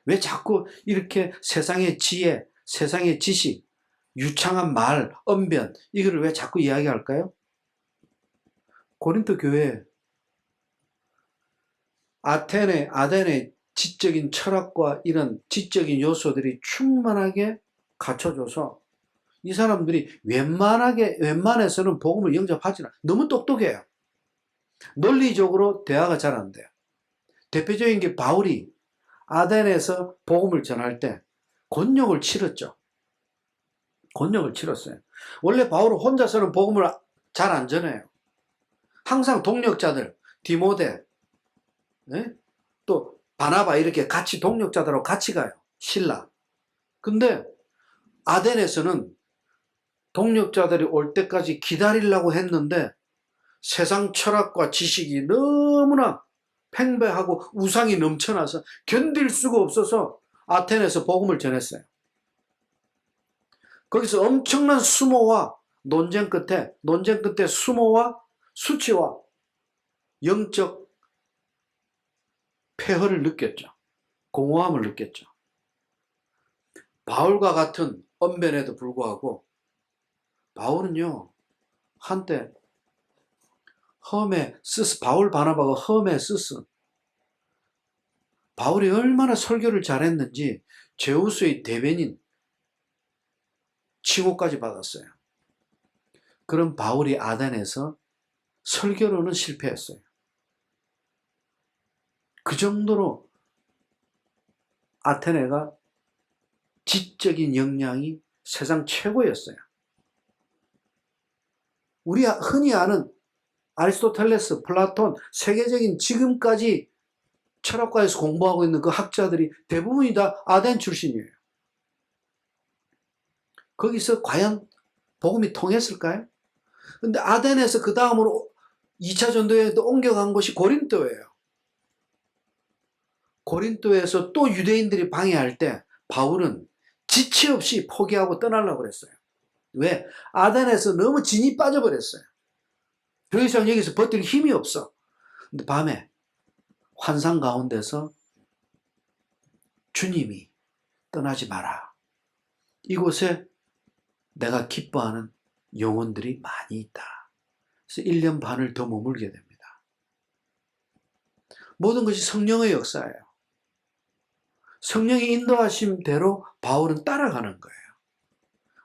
왜 자꾸 이렇게 세상의 지혜, 세상의 지식, 유창한 말, 언변 이거를 왜 자꾸 이야기할까요? 고린도 교회 아덴의 지적인 철학과 이런 지적인 요소들이 충만하게 갖춰져서 이 사람들이 웬만해서는 복음을 영접하지 않아요. 너무 똑똑해요. 논리적으로 대화가 잘 안 돼요. 대표적인 게 바울이 아덴에서 복음을 전할 때 곤욕을 치렀죠. 곤욕을 치렀어요. 원래 바울은 혼자서는 복음을 잘 안 전해요. 항상 동력자들, 디모데, 또 바나바 이렇게 같이 동력자들하고 같이 가요. 신라. 근데 아덴에서는 동력자들이 올 때까지 기다리려고 했는데 세상 철학과 지식이 너무나 팽배하고 우상이 넘쳐나서 견딜 수가 없어서 아텐에서 복음을 전했어요. 거기서 엄청난 수모와 논쟁 끝에 수모와 수치와 영적 폐허를 느꼈죠. 공허함을 느꼈죠. 바울과 같은 언변에도 불구하고 바울은요 한때 바울 바나바가 험에 쓰스 바울이 얼마나 설교를 잘했는지 제우스의 대변인 칭호까지 받았어요. 그럼 바울이 아덴에서 설교로는 실패했어요. 그 정도로 아테네가 지적인 역량이 세상 최고였어요. 우리가 흔히 아는 아리스토텔레스, 플라톤, 세계적인 지금까지 철학과에서 공부하고 있는 그 학자들이 대부분이 다 아덴 출신이에요. 거기서 과연 복음이 통했을까요? 근데 아덴에서 그 다음으로 2차 전도여행 또 옮겨간 곳이 고린도예요. 고린도에서 또 유대인들이 방해할 때 바울은 지체 없이 포기하고 떠나려고 그랬어요. 왜? 아덴에서 너무 진이 빠져버렸어요. 더 이상 여기서 버틸 힘이 없어. 근데 밤에 환상 가운데서 주님이 떠나지 마라. 이곳에 내가 기뻐하는 영혼들이 많이 있다. 그래서 1년 반을 더 머물게 됩니다. 모든 것이 성령의 역사예요. 성령의 인도하심대로 바울은 따라가는 거예요.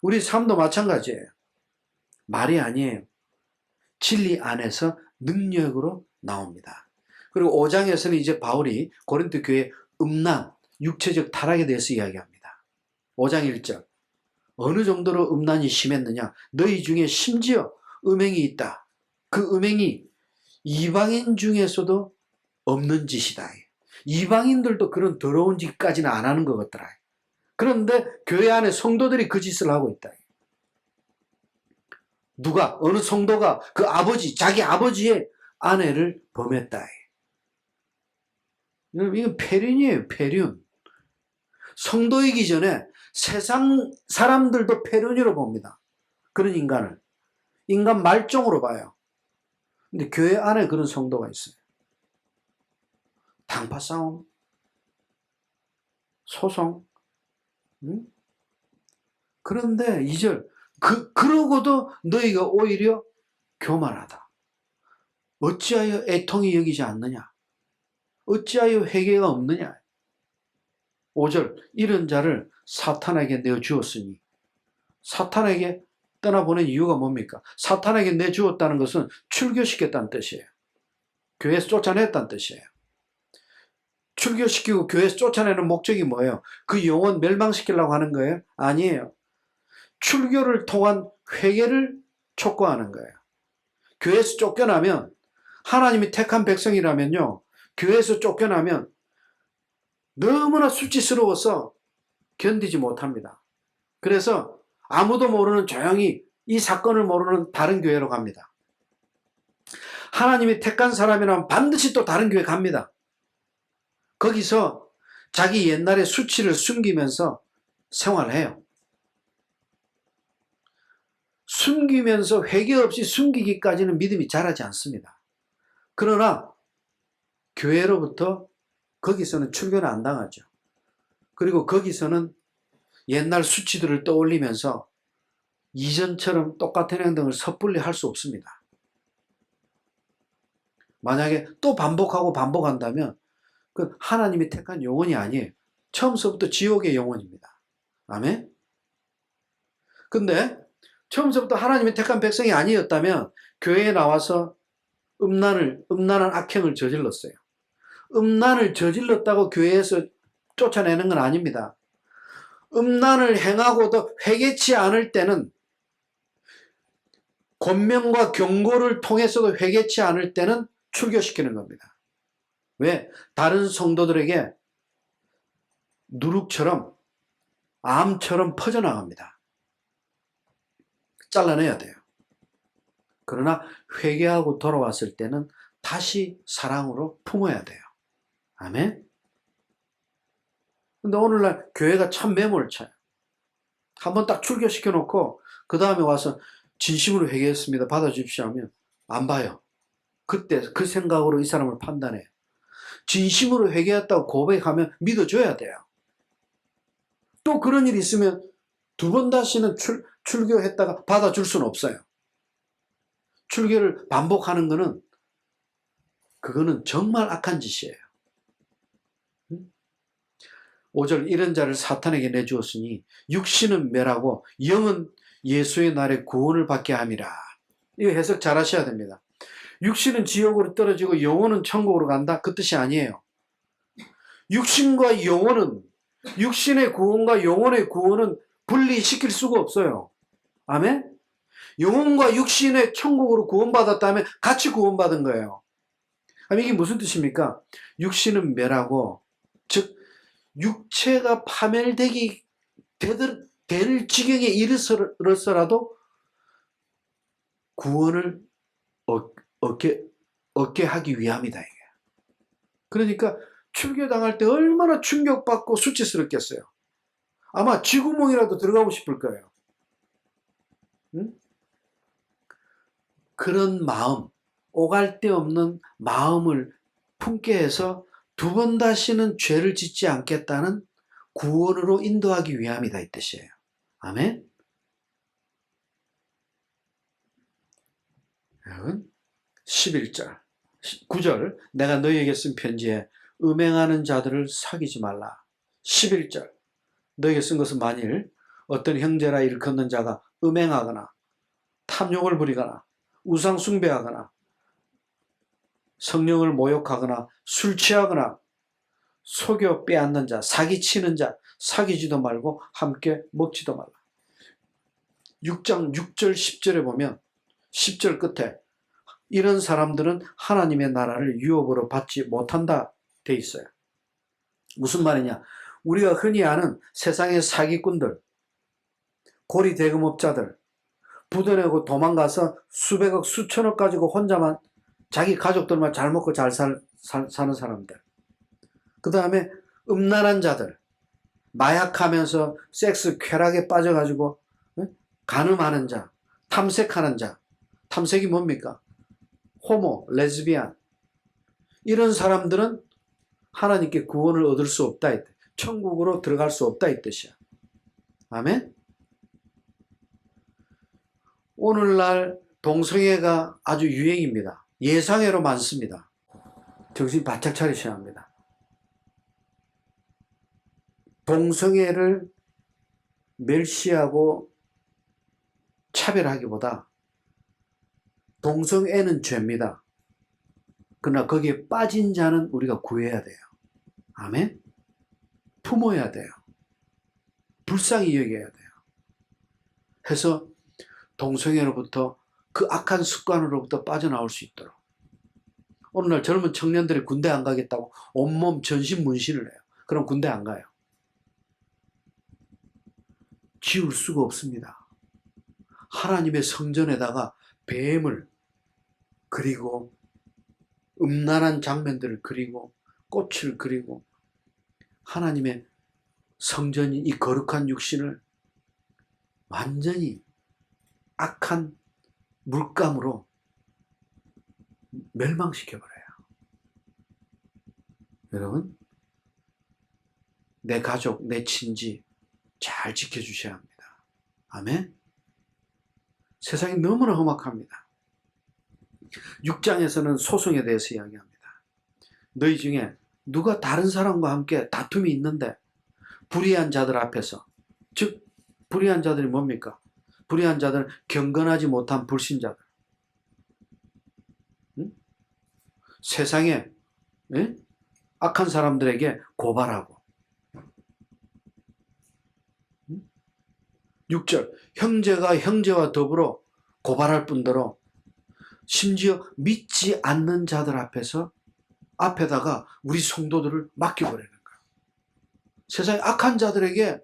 우리 삶도 마찬가지예요. 말이 아니에요. 진리 안에서 능력으로 나옵니다. 그리고 5장에서는 이제 바울이 고린도 교회 음란, 육체적 타락에 대해서 이야기합니다. 5장 1절. 어느 정도로 음란이 심했느냐? 너희 중에 심지어 음행이 있다. 그 음행이 이방인 중에서도 없는 짓이다. 이방인들도 그런 더러운 짓까지는 안 하는 것 같더라. 그런데 교회 안에 성도들이 그 짓을 하고 있다. 누가, 어느 성도가 그 아버지, 자기 아버지의 아내를 범했다. 이건 폐륜이에요, 폐륜. 성도이기 전에 세상 사람들도 폐륜으로 봅니다. 그런 인간을. 인간 말종으로 봐요. 근데 교회 안에 그런 성도가 있어요. 당파 싸움, 소송. 응? 그런데 2절, 그러고도 너희가 오히려 교만하다. 어찌하여 애통이 여기지 않느냐? 어찌하여 회개가 없느냐? 5절, 이런 자를 사탄에게 내어주었으니. 사탄에게 떠나보낸 이유가 뭡니까? 사탄에게 내주었다는 것은 출교시켰다는 뜻이에요. 교회에서 쫓아냈다는 뜻이에요. 출교시키고 교회에서 쫓아내는 목적이 뭐예요? 그 영혼 멸망시키려고 하는 거예요? 아니에요. 출교를 통한 회개를 촉구하는 거예요. 교회에서 쫓겨나면, 하나님이 택한 백성이라면요, 교회에서 쫓겨나면 너무나 수치스러워서 견디지 못합니다. 그래서 아무도 모르는 조용히 이 사건을 모르는 다른 교회로 갑니다. 하나님이 택한 사람이라면 반드시 또 다른 교회 갑니다. 거기서 자기 옛날의 수치를 숨기면서 생활해요. 숨기면서 회개 없이 숨기기까지는 믿음이 자라지 않습니다. 그러나 교회로부터 거기서는 출교는 안 당하죠. 그리고 거기서는 옛날 수치들을 떠올리면서 이전처럼 똑같은 행동을 섣불리 할 수 없습니다. 만약에 또 반복하고 반복한다면 그 하나님이 택한 영혼이 아니에요. 처음서부터 지옥의 영혼입니다. 아멘? 근데 처음서부터 하나님이 택한 백성이 아니었다면 교회에 나와서 음란한 악행을 저질렀어요. 음란을 저질렀다고 교회에서 쫓아내는 건 아닙니다. 음란을 행하고도 회개치 않을 때는, 권면과 경고를 통해서도 회개치 않을 때는 출교시키는 겁니다. 왜? 다른 성도들에게 누룩처럼, 암처럼 퍼져나갑니다. 잘라내야 돼요. 그러나 회개하고 돌아왔을 때는 다시 사랑으로 품어야 돼요. 아멘? 근데 오늘날 교회가 참 매몰차요. 한번 딱 출교시켜 놓고 그 다음에 와서 진심으로 회개했습니다, 받아주십시오 하면 안 봐요. 그때 그 생각으로 이 사람을 판단해요. 진심으로 회개했다고 고백하면 믿어줘야 돼요. 또 그런 일이 있으면 두 번 다시는 출교했다가 받아줄 수는 없어요. 출교를 반복하는 거는, 그거는 정말 악한 짓이에요. 5절, 이런 자를 사탄에게 내주었으니 육신은 멸하고 영은 예수의 날에 구원을 받게 함이라. 이거 해석 잘 하셔야 됩니다. 육신은 지옥으로 떨어지고 영혼은 천국으로 간다, 그 뜻이 아니에요. 육신과 영혼은, 육신의 구원과 영혼의 구원은 분리시킬 수가 없어요. 아멘? 영혼과 육신의 천국으로 구원받았다면 같이 구원받은 거예요. 그럼 이게 무슨 뜻입니까? 육신은 멸하고, 즉 육체가 파멸되기 될 지경에 이르러서라도 구원을 얻게 하기 위함이다, 이게. 그러니까 출교당할 때 얼마나 충격받고 수치스럽겠어요. 아마 쥐구멍이라도 들어가고 싶을 거예요. 응? 그런 마음, 오갈 데 없는 마음을 품게 해서 두 번 다시는 죄를 짓지 않겠다는 구원으로 인도하기 위함이다 이 뜻이에요. 아멘. 여러분 11절 9절 내가 너희에게 쓴 편지에 음행하는 자들을 사귀지 말라. 11절 너희에게 쓴 것은 만일 어떤 형제라 일컫는 자가 음행하거나 탐욕을 부리거나 우상 숭배하거나 성령을 모욕하거나 술 취하거나 속여 빼앗는 자, 사기치는 자, 사귀지도 말고 함께 먹지도 말라. 6장 6절 10절에 보면 10절 끝에 이런 사람들은 하나님의 나라를 유업으로 받지 못한다 돼 있어요. 무슨 말이냐? 우리가 흔히 아는 세상의 사기꾼들, 고리 대금업자들, 부도내고 도망가서 수백억 수천억 가지고 혼자만 자기 가족들만 잘 먹고 잘 사는 사람들, 그 다음에 음란한 자들, 마약하면서 섹스 쾌락에 빠져가지고 간음하는 자, 탐색하는 자. 탐색이 뭡니까? 호모, 레즈비안. 이런 사람들은 하나님께 구원을 얻을 수 없다. 천국으로 들어갈 수 없다 이 뜻이야. 아멘? 오늘날 동성애가 아주 유행입니다. 예상외로 많습니다. 정신 바짝 차리셔야 합니다. 동성애를 멸시하고 차별하기보다 동성애는 죄입니다. 그러나 거기에 빠진 자는 우리가 구해야 돼요. 아멘? 품어야 돼요. 불쌍히 여겨야 돼요. 해서 동성애로부터 그 악한 습관으로부터 빠져나올 수 있도록. 오늘날 젊은 청년들이 군대 안 가겠다고 온몸 전신 문신을 해요. 그럼 군대 안 가요. 지울 수가 없습니다. 하나님의 성전에다가 뱀을 그리고 음란한 장면들을 그리고 꽃을 그리고 하나님의 성전인 이 거룩한 육신을 완전히 악한 물감으로 멸망시켜버려요. 여러분, 내 가족, 내 친지 잘 지켜주셔야 합니다. 아멘? 세상이 너무나 험악합니다. 6장에서는 소송에 대해서 이야기합니다. 너희 중에 누가 다른 사람과 함께 다툼이 있는데 불의한 자들 앞에서, 즉 불의한 자들이 뭡니까? 불의한 자들은 경건하지 못한 불신자들. 응? 세상에 악한 사람들에게 고발하고. 6절 형제가 형제와 더불어 고발할 뿐더러 심지어 믿지 않는 자들 앞에다가 우리 성도들을 맡겨버리는 거예요. 세상에 악한 자들에게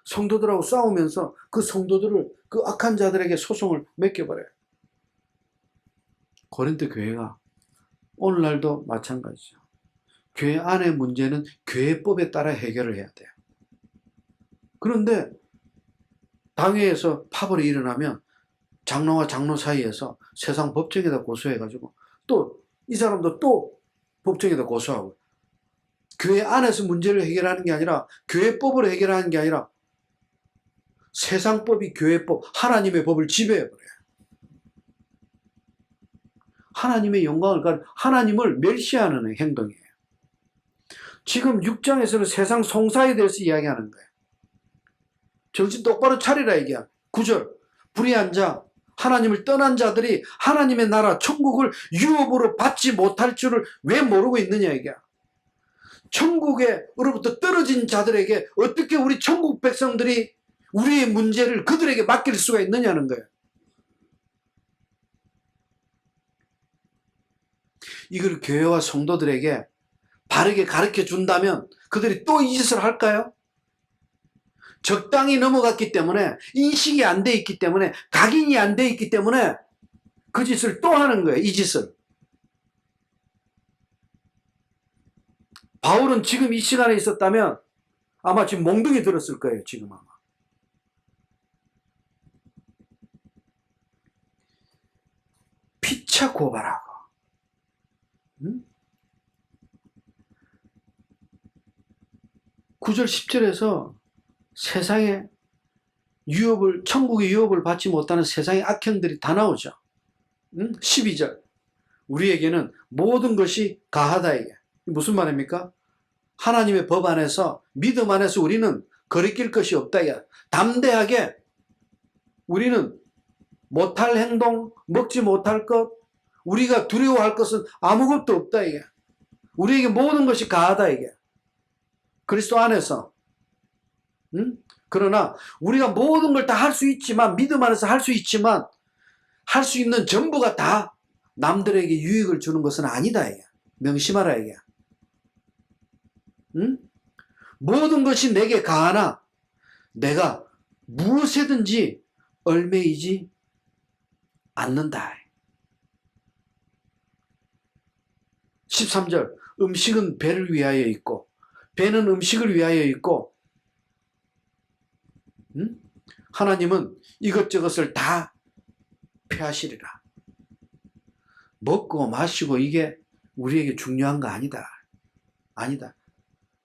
성도들하고 싸우면서 그 성도들을 그 악한 자들에게 소송을 맡겨버려요. 고린도 교회가 오늘날도 마찬가지죠. 교회 안의 문제는 교회법에 따라 해결을 해야 돼요. 그런데 당회에서 파벌이 일어나면 장로와 장로 사이에서 세상 법정에다 고소해가지고 또 이 사람도 또 법정에다 고소하고, 교회 안에서 문제를 해결하는 게 아니라 교회법으로 해결하는 게 아니라 세상법이 교회법, 하나님의 법을 지배해버려요. 하나님의 영광을 하나님을 멸시하는 행동이에요. 지금 6장에서는 세상 송사에 대해서 이야기하는 거예요. 정신 똑바로 차리라 얘기야. 9절 불의한 자, 하나님을 떠난 자들이 하나님의 나라 천국을 유업으로 받지 못할 줄을 왜 모르고 있느냐 얘기야. 천국으로부터 떨어진 자들에게 어떻게 우리 천국 백성들이 우리의 문제를 그들에게 맡길 수가 있느냐는 거예요. 이걸 교회와 성도들에게 바르게 가르쳐 준다면 그들이 또 이 짓을 할까요? 적당히 넘어갔기 때문에, 인식이 안 돼 있기 때문에, 각인이 안 돼 있기 때문에 그 짓을 또 하는 거예요. 이 짓을. 바울은 지금 이 시간에 있었다면 아마 지금 몽둥이 들었을 거예요. 지금 아마. 피차 고발하고. 응? 9절 10절에서 세상에 천국의 유업을 받지 못하는 세상의 악행들이 다 나오죠. 응? 12절. 우리에게는 모든 것이 가하다 이게. 무슨 말입니까? 하나님의 법 안에서, 믿음 안에서 우리는 거리낄 것이 없다 이게. 담대하게 우리는 못할 행동, 먹지 못할 것, 우리가 두려워할 것은 아무것도 없다 이게. 우리에게 모든 것이 가하다 이게. 그리스도 안에서. 응? 그러나 우리가 모든 걸 다 할 수 있지만, 믿음 안에서 할 수 있지만, 할 수 있는 전부가 다 남들에게 유익을 주는 것은 아니다 이게. 명심하라 이게. 응? 모든 것이 내게 가하나 내가 무엇에든지 얽매이지 않는다. 13절. 음식은 배를 위하여 있고 배는 음식을 위하여 있고, 응? 하나님은 이것저것을 다 폐하시리라. 먹고 마시고 이게 우리에게 중요한 거 아니다. 아니다.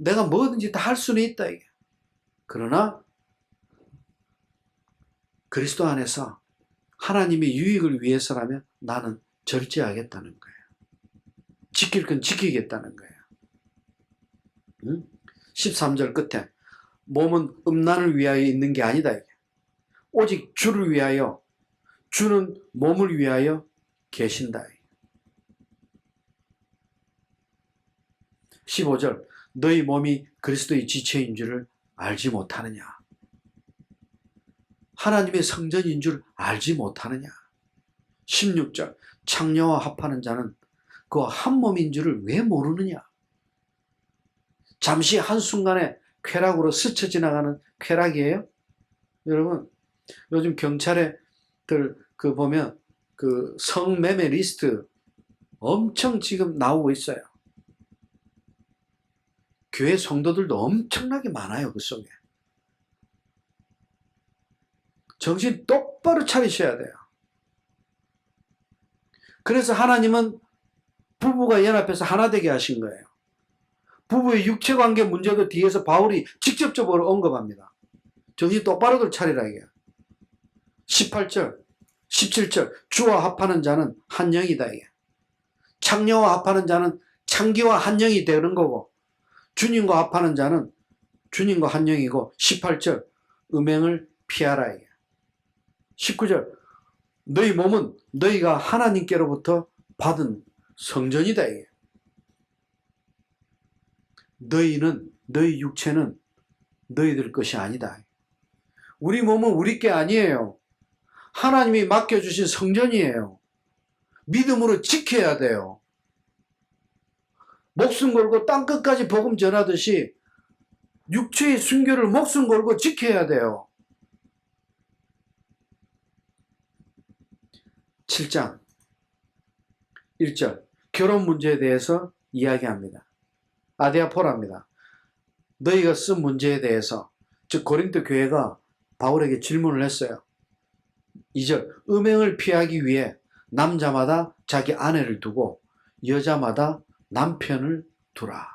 내가 뭐든지 다 할 수는 있다 이게. 그러나 그리스도 안에서 하나님의 유익을 위해서라면 나는 절제하겠다는 거예요. 지킬 건 지키겠다는 거예요. 응? 13절 끝에 몸은 음란을 위하여 있는 게 아니다 이게. 오직 주를 위하여, 주는 몸을 위하여 계신다. 15절. 너희 몸이 그리스도의 지체인 줄을 알지 못하느냐. 하나님의 성전인 줄 알지 못하느냐. 16절. 창녀와 합하는 자는 그 한 몸인 줄을 왜 모르느냐. 잠시 한순간에 쾌락으로 스쳐 지나가는 쾌락이에요. 여러분, 요즘 경찰애들 보면 그 성매매 리스트 엄청 지금 나오고 있어요. 교회 성도들도 엄청나게 많아요. 그 속에. 정신 똑바로 차리셔야 돼요. 그래서 하나님은 부부가 연합해서 하나 되게 하신 거예요. 부부의 육체관계 문제도 뒤에서 바울이 직접적으로 언급합니다. 정신 똑바로들 차리라 이게. 18절, 17절. 주와 합하는 자는 한 영이다 이게. 창녀와 합하는 자는 창기와 한 영이 되는 거고, 주님과 합하는 자는 주님과 한 영이고, 18절. 음행을 피하라 이게. 19절. 너희 몸은 너희가 하나님께로부터 받은 성전이다 이게. 너희 육체는 너희들 것이 아니다. 우리 몸은 우리 게 아니에요. 하나님이 맡겨주신 성전이에요. 믿음으로 지켜야 돼요. 목숨 걸고 땅끝까지 복음 전하듯이 육체의 순결을 목숨 걸고 지켜야 돼요. 7장 1절. 결혼 문제에 대해서 이야기합니다. 아디아포라입니다. 너희가 쓴 문제에 대해서, 즉 고린도 교회가 바울에게 질문을 했어요. 2절. 음행을 피하기 위해 남자마다 자기 아내를 두고 여자마다 남편을 두라.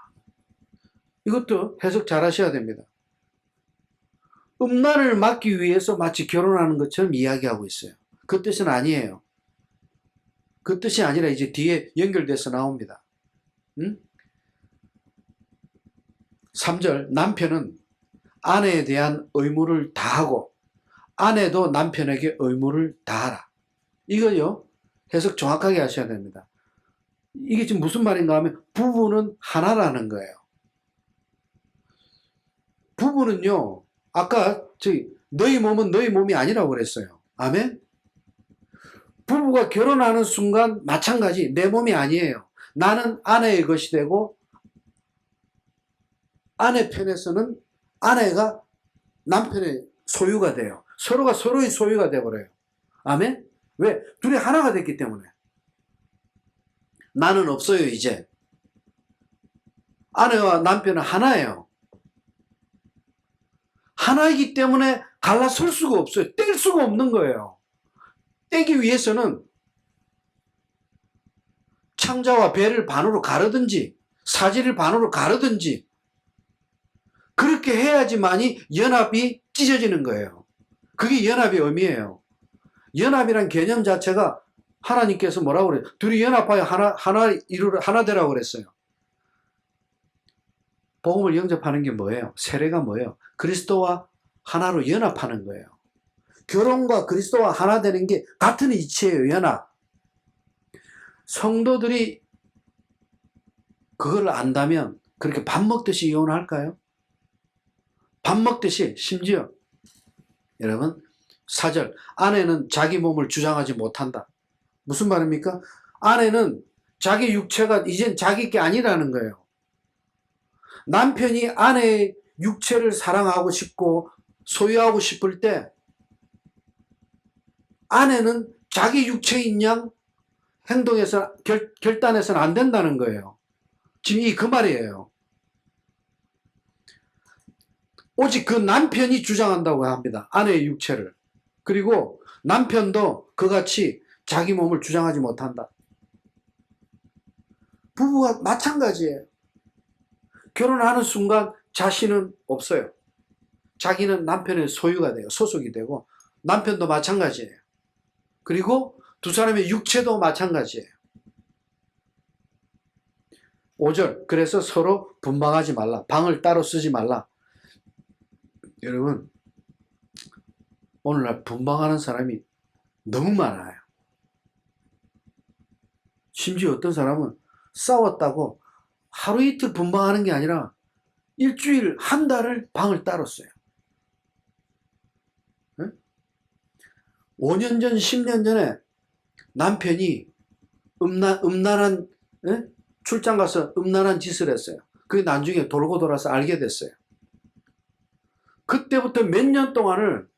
이것도 해석 잘 하셔야 됩니다. 음란을 막기 위해서 마치 결혼하는 것처럼 이야기하고 있어요. 그 뜻은 아니에요. 그 뜻이 아니라 이제 뒤에 연결돼서 나옵니다. 응? 3절. 남편은 아내에 대한 의무를 다하고 아내도 남편에게 의무를 다하라. 이거요, 해석 정확하게 하셔야 됩니다. 이게 지금 무슨 말인가 하면 부부는 하나라는 거예요. 부부는요, 아까 너희 몸은 너희 몸이 아니라고 그랬어요. 아멘? 부부가 결혼하는 순간 마찬가지, 내 몸이 아니에요. 나는 아내의 것이 되고 아내 편에서는 아내가 남편의 소유가 돼요. 서로가 서로의 소유가 돼버려요. 아멘? 왜? 둘이 하나가 됐기 때문에. 나는 없어요 이제. 아내와 남편은 하나예요. 하나이기 때문에 갈라설 수가 없어요. 뗄 수가 없는 거예요. 떼기 위해서는 창자와 배를 반으로 가르든지 사지를 반으로 가르든지 그렇게 해야지만이 연합이 찢어지는 거예요. 그게 연합의 의미예요. 연합이란 개념 자체가 하나님께서 뭐라고 그래요? 둘이 연합하여 하나 되라고 그랬어요. 복음을 영접하는 게 뭐예요? 세례가 뭐예요? 그리스도와 하나로 연합하는 거예요. 결혼과 그리스도와 하나 되는 게 같은 이치예요, 연합. 성도들이 그걸 안다면 그렇게 밥 먹듯이 이혼할까요? 밥 먹듯이. 심지어 여러분 4절 아내는 자기 몸을 주장하지 못한다. 무슨 말입니까? 아내는 자기 육체가 이젠 자기 게 아니라는 거예요. 남편이 아내의 육체를 사랑하고 싶고 소유하고 싶을 때 아내는 자기 육체인 양 행동에서 결단해서는 안 된다는 거예요. 지금 그 말이에요. 오직 그 남편이 주장한다고 합니다. 아내의 육체를. 그리고 남편도 그같이 자기 몸을 주장하지 못한다. 부부가 마찬가지예요. 결혼하는 순간 자신은 없어요. 자기는 남편의 소유가 돼요. 소속이 되고 남편도 마찬가지예요. 그리고 두 사람의 육체도 마찬가지예요. 5절 그래서 서로 분방하지 말라. 방을 따로 쓰지 말라. 여러분 오늘날 분방하는 사람이 너무 많아요. 심지어 어떤 사람은 싸웠다고 하루 이틀 분방하는 게 아니라 일주일, 한 달을 방을 따로 써요. 5년 전, 10년 전에 남편이 음란한 출장 가서 음란한 짓을 했어요. 그게 나중에 돌고 돌아서 알게 됐어요. 그때부터 몇 년 동안을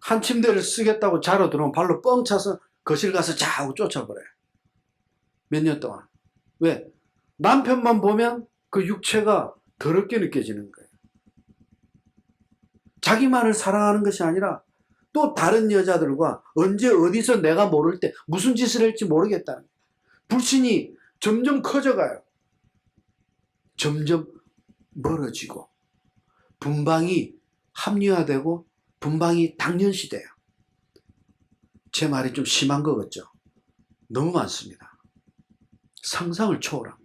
한 침대를 쓰겠다고 자러 들어오면 발로 뻥 차서 거실 가서 자고 쫓아버려요. 몇 년 동안. 왜? 남편만 보면 그 육체가 더럽게 느껴지는 거예요. 자기만을 사랑하는 것이 아니라 또 다른 여자들과 언제 어디서 내가 모를 때 무슨 짓을 할지 모르겠다는 거예요. 불신이 점점 커져가요. 점점 멀어지고 분방이 합리화되고 분방이 당연시돼요. 제 말이 좀 심한 것 같죠? 너무 많습니다. 상상을 초월합니다.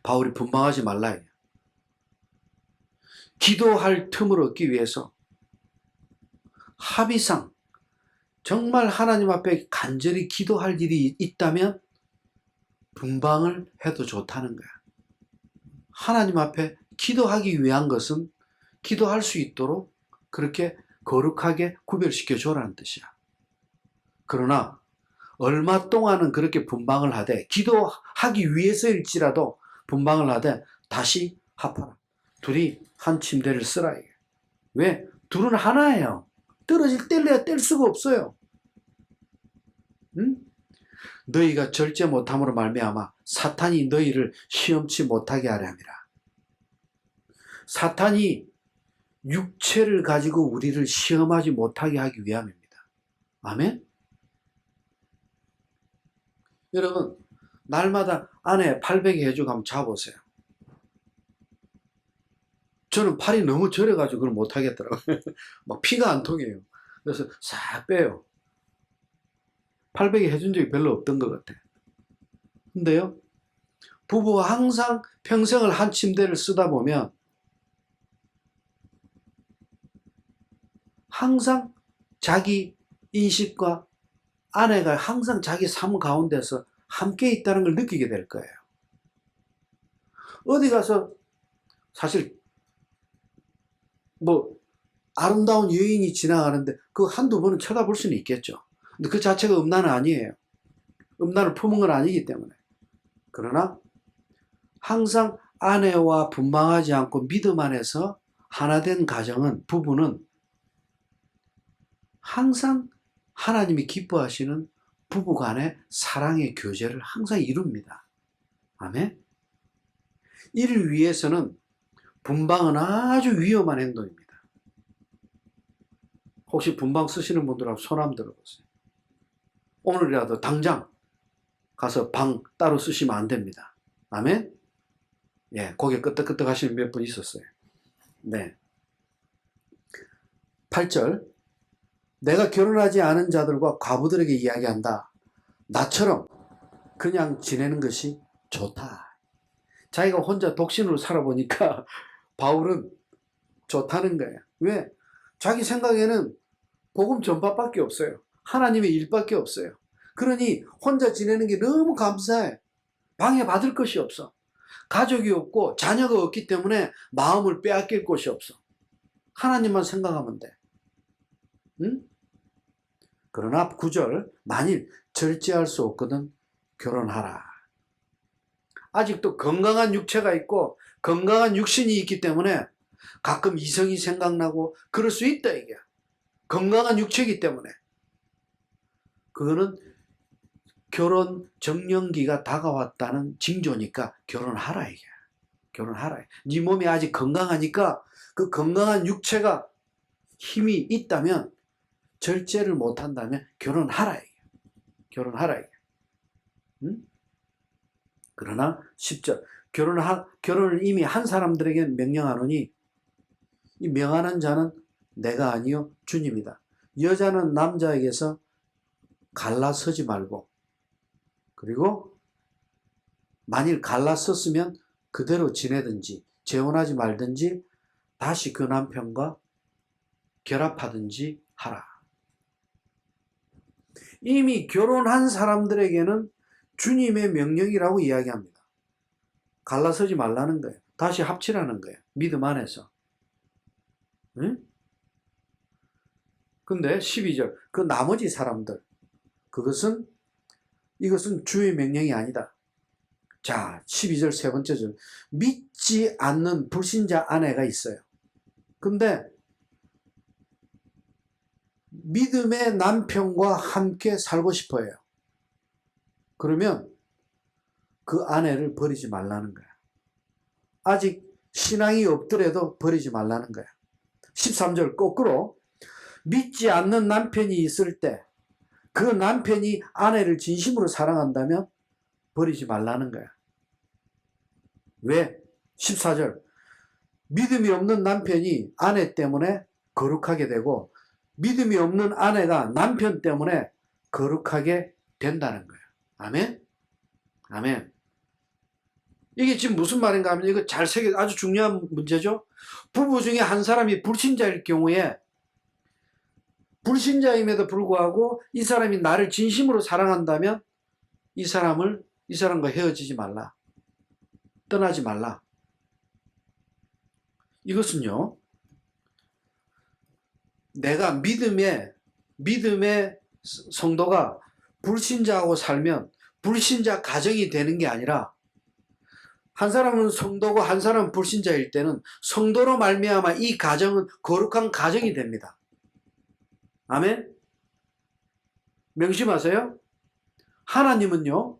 바울이 분방하지 말라 해요. 기도할 틈을 얻기 위해서 합의상 정말 하나님 앞에 간절히 기도할 일이 있다면 분방을 해도 좋다는 거야. 하나님 앞에 기도하기 위한 것은 기도할 수 있도록 그렇게 거룩하게 구별시켜 줘라는 뜻이야. 그러나 얼마 동안은 그렇게 분방을 하되 기도하기 위해서일지라도 분방을 하되 다시 합하라. 둘이 한 침대를 쓰라. 왜? 둘은 하나예요. 떨어질 뗄래야 뗄 수가 없어요. 응? 너희가 절제 못함으로 말미암아 사탄이 너희를 시험치 못하게 하려 함이라. 사탄이 육체를 가지고 우리를 시험하지 못하게 하기 위함입니다. 아멘? 여러분 날마다 아내 팔베개 해주고 한번 자보세요. 저는 팔이 너무 저려가지고 그걸 못하겠더라고요. 막 피가 안 통해요. 그래서 싹 빼요. 팔베개 해준 적이 별로 없던 것 같아. 근데요, 부부가 항상 평생을 한 침대를 쓰다 보면 항상 자기 인식과 아내가 항상 자기 삶 가운데서 함께 있다는 걸 느끼게 될 거예요. 어디 가서 사실 뭐 아름다운 여인이 지나가는데 그 한두 번은 쳐다볼 수는 있겠죠. 근데 그 자체가 음란은 아니에요. 음란을 품은 건 아니기 때문에. 그러나 항상 아내와 분방하지 않고 믿음 안에서 하나된 가정은, 부부는 항상 하나님이 기뻐하시는 부부간의 사랑의 교제를 항상 이룹니다. 아멘. 이를 위해서는 분방은 아주 위험한 행동입니다. 혹시 분방 쓰시는 분들하고 손 한번 들어보세요. 오늘이라도 당장 가서 방 따로 쓰시면 안 됩니다. 아멘. 예, 고개 끄덕끄덕 하시는 몇 분 있었어요. 네. 8절. 내가 결혼하지 않은 자들과 과부들에게 이야기한다. 나처럼 그냥 지내는 것이 좋다. 자기가 혼자 독신으로 살아보니까 바울은 좋다는 거예요. 왜? 자기 생각에는 복음 전파밖에 없어요. 하나님의 일밖에 없어요. 그러니 혼자 지내는 게 너무 감사해. 방해받을 것이 없어. 가족이 없고 자녀가 없기 때문에 마음을 빼앗길 곳이 없어. 하나님만 생각하면 돼. 응? 그러나 9절, 만일 절제할 수 없거든 결혼하라. 아직도 건강한 육체가 있고 건강한 육신이 있기 때문에 가끔 이성이 생각나고 그럴 수 있다 이게. 건강한 육체이기 때문에. 그거는 결혼 정년기가 다가왔다는 징조니까 결혼하라 이게. 결혼하라. 네 몸이 아직 건강하니까 그 건강한 육체가 힘이 있다면 절제를 못한다면 결혼하라 이게. 결혼하라 이게. 응? 그러나 10절 결혼을 이미 한 사람들에게 명령하노니 이 명하는 자는 내가 아니요 주님이다. 여자는 남자에게서 갈라서지 말고, 그리고 만일 갈라섰으면 그대로 지내든지 재혼하지 말든지 다시 그 남편과 결합하든지 하라. 이미 결혼한 사람들에게는 주님의 명령이라고 이야기합니다. 갈라서지 말라는 거예요. 다시 합치라는 거예요. 믿음 안에서. 응? 근데 12절 그 나머지 사람들, 이것은 주의 명령이 아니다. 자, 12절 세 번째 절. 믿지 않는 불신자 아내가 있어요. 근데 믿음의 남편과 함께 살고 싶어 해요. 그러면 그 아내를 버리지 말라는 거야. 아직 신앙이 없더라도 버리지 말라는 거야. 13절 거꾸로 믿지 않는 남편이 있을 때 그 남편이 아내를 진심으로 사랑한다면 버리지 말라는 거야. 왜? 14절 믿음이 없는 남편이 아내 때문에 거룩하게 되고 믿음이 없는 아내가 남편 때문에 거룩하게 된다는 거야. 아멘? 아멘. 이게 지금 무슨 말인가 하면 이거 잘 새겨 아주 중요한 문제죠. 부부 중에 한 사람이 불신자일 경우에 불신자임에도 불구하고 이 사람이 나를 진심으로 사랑한다면 이 사람과 헤어지지 말라. 떠나지 말라. 이것은요, 내가 믿음의 성도가 불신자하고 살면 불신자 가정이 되는 게 아니라 한 사람은 성도고 한 사람은 불신자일 때는 성도로 말미암아 이 가정은 거룩한 가정이 됩니다. 아멘? 명심하세요. 하나님은요,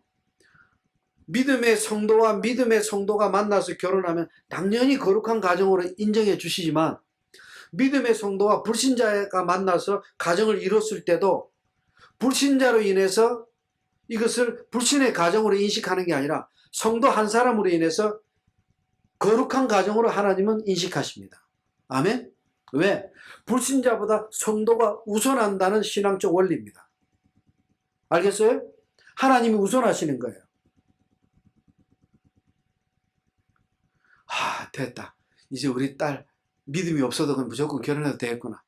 믿음의 성도가 만나서 결혼하면 당연히 거룩한 가정으로 인정해 주시지만 믿음의 성도와 불신자가 만나서 가정을 이뤘을 때도 불신자로 인해서 이것을 불신의 가정으로 인식하는 게 아니라 성도 한 사람으로 인해서 거룩한 가정으로 하나님은 인식하십니다. 아멘? 왜? 불신자보다 성도가 우선한다는 신앙적 원리입니다. 알겠어요? 하나님이 우선하시는 거예요. 됐다. 이제 우리 딸 믿음이 없어도 무조건 결혼해도 되겠구나.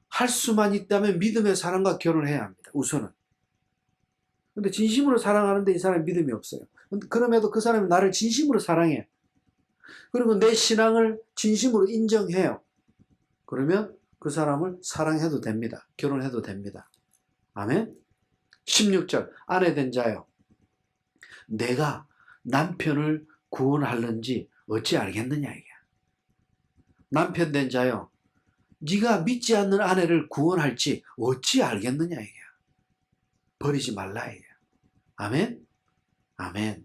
할 수만 있다면 믿음의 사람과 결혼해야 합니다. 우선은. 근데 진심으로 사랑하는데 이 사람이 믿음이 없어요. 그럼에도 그 사람이 나를 진심으로 사랑해. 그리고 내 신앙을 진심으로 인정해요. 그러면 그 사람을 사랑해도 됩니다. 결혼해도 됩니다. 아멘? 16절 아내 된 자여 내가 남편을 구원하려는지 어찌 알겠느냐 이게. 남편 된 자여 네가 믿지 않는 아내를 구원할지 어찌 알겠느냐 이게. 버리지 말라 이게. 아멘? 아멘.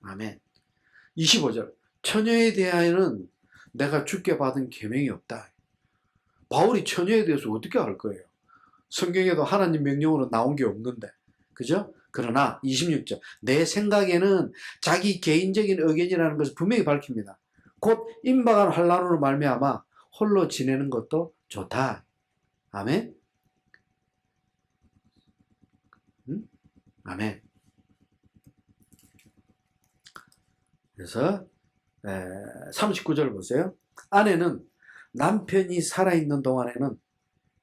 아멘. 25절. 처녀에 대하여는 내가 주께 받은 계명이 없다. 바울이 처녀에 대해서 어떻게 알 거예요? 성경에도 하나님 명령으로 나온 게 없는데. 그죠? 그러나 26절. 내 생각에는 자기 개인적인 의견이라는 것을 분명히 밝힙니다. 곧 임박한 환난으로 말미암아 홀로 지내는 것도 좋다. 아멘. 아멘. 그래서 39절 보세요. 아내는 남편이 살아있는 동안에는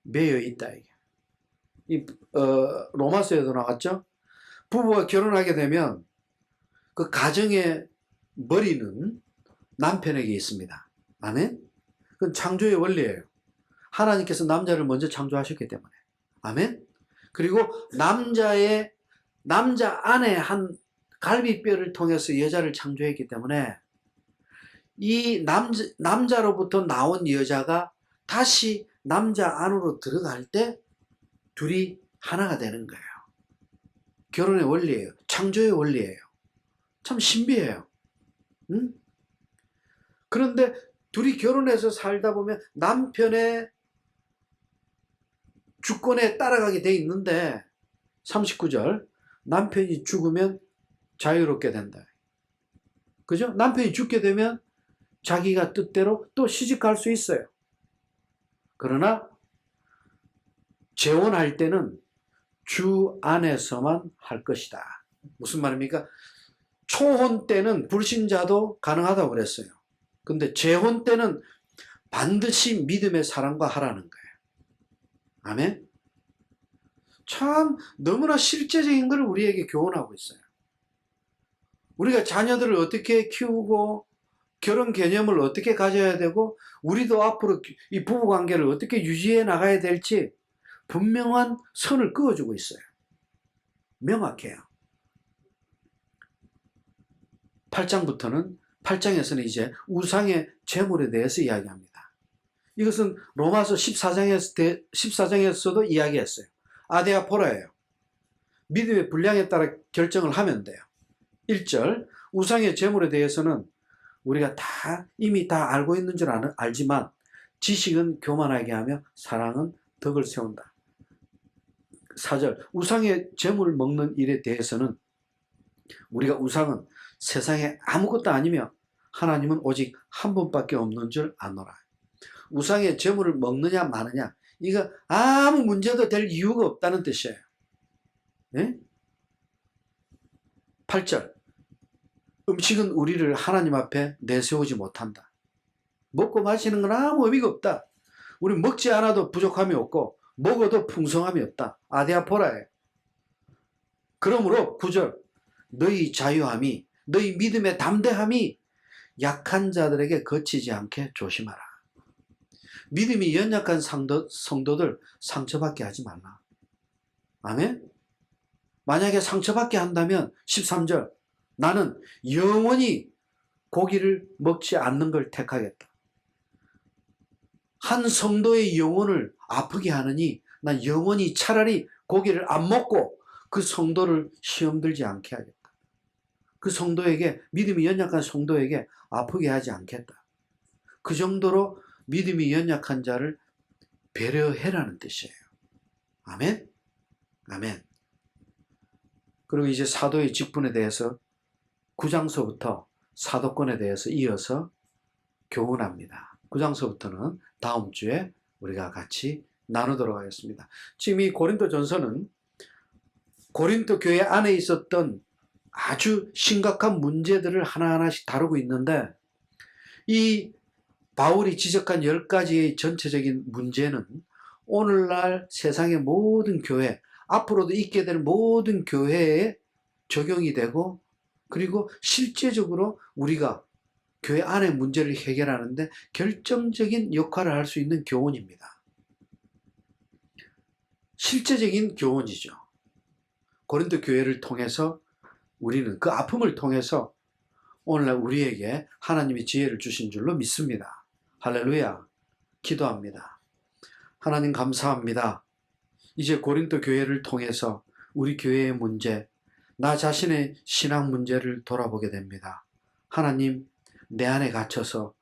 매여 있다. 로마서에도 나왔죠. 부부가 결혼하게 되면 그 가정의 머리는 남편에게 있습니다. 아멘. 그건 창조의 원리예요. 하나님께서 남자를 먼저 창조하셨기 때문에. 아멘. 그리고 남자 안에 한 갈비뼈를 통해서 여자를 창조했기 때문에 이 남자로부터 나온 여자가 다시 남자 안으로 들어갈 때 둘이 하나가 되는 거예요. 결혼의 원리예요. 창조의 원리예요. 참 신비해요. 응? 그런데 둘이 결혼해서 살다 보면 남편의 주권에 따라가게 돼 있는데 39절 남편이 죽으면 자유롭게 된다. 그죠? 남편이 죽게 되면 자기가 뜻대로 또 시집갈 수 있어요. 그러나 재혼할 때는 주 안에서만 할 것이다. 무슨 말입니까? 초혼 때는 불신자도 가능하다고 그랬어요. 근데 재혼 때는 반드시 믿음의 사랑과 하라는 거예요. 아멘? 참 너무나 실제적인 걸 우리에게 교훈하고 있어요. 우리가 자녀들을 어떻게 키우고 결혼 개념을 어떻게 가져야 되고 우리도 앞으로 이 부부관계를 어떻게 유지해 나가야 될지 분명한 선을 그어주고 있어요. 명확해요. 8장에서는 이제 우상의 제물에 대해서 이야기합니다. 이것은 로마서 14장에서도 이야기했어요. 아데아포라예요. 믿음의 분량에 따라 결정을 하면 돼요. 1절 우상의 제물에 대해서는 우리가 이미 다 알고 있는 줄 알지만 지식은 교만하게 하며 사랑은 덕을 세운다. 4절 우상의 제물을 먹는 일에 대해서는 우리가 우상은 세상에 아무것도 아니며 하나님은 오직 한 분밖에 없는 줄 아노라. 우상의 제물을 먹느냐 마느냐 이거 아무 문제도 될 이유가 없다는 뜻이에요. 네? 8절 음식은 우리를 하나님 앞에 내세우지 못한다. 먹고 마시는 건 아무 의미가 없다. 우리 먹지 않아도 부족함이 없고 먹어도 풍성함이 없다. 아데아포라예요. 그러므로 9절 너희 자유함이 너희 믿음의 담대함이 약한 자들에게 거치지 않게 조심하라. 믿음이 연약한 성도들 상처받게 하지 말라. 아멘? 만약에 상처받게 한다면 13절 나는 영원히 고기를 먹지 않는 걸 택하겠다. 한 성도의 영혼을 아프게 하느니 난 영원히 차라리 고기를 안 먹고 그 성도를 시험 들지 않게 하겠다. 그 성도에게 믿음이 연약한 성도에게 아프게 하지 않겠다. 그 정도로 믿음이 연약한 자를 배려해라는 뜻이에요. 아멘? 아멘. 그리고 이제 사도의 직분에 대해서 9장서부터 사도권에 대해서 이어서 교훈합니다. 9장서부터는 다음 주에 우리가 같이 나누도록 하겠습니다. 지금 이 고린도전서는 고린도 교회 안에 있었던 아주 심각한 문제들을 하나하나씩 다루고 있는데 이 바울이 지적한 10가지의 전체적인 문제는 오늘날 세상의 모든 교회, 앞으로도 있게 될 모든 교회에 적용이 되고 그리고 실제적으로 우리가 교회 안의 문제를 해결하는데 결정적인 역할을 할 수 있는 교훈입니다. 실제적인 교훈이죠. 고린도 교회를 통해서 우리는 그 아픔을 통해서 오늘날 우리에게 하나님이 지혜를 주신 줄로 믿습니다. 할렐루야. 기도합니다. 하나님 감사합니다. 이제 고린도 교회를 통해서 우리 교회의 문제, 나 자신의 신앙 문제를 돌아보게 됩니다. 하나님, 내 안에 갇혀서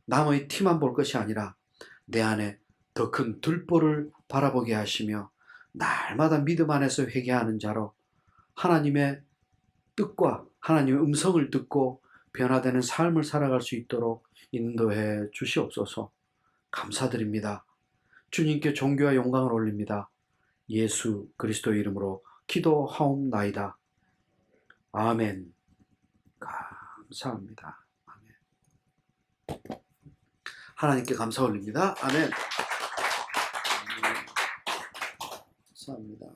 남의 티만 볼 것이 아니라 내 안에 더 큰 들보를 바라보게 하시며 날마다 믿음 안에서 회개하는 자로 하나님의 뜻과 하나님의 음성을 듣고 변화되는 삶을 살아갈 수 있도록 인도해 주시옵소서. 감사드립니다. 주님께 존귀와 영광을 올립니다. 예수 그리스도의 이름으로 기도하옵나이다. 아멘. 감사합니다. 아멘. 하나님께 감사 올립니다. 아멘. 감사합니다.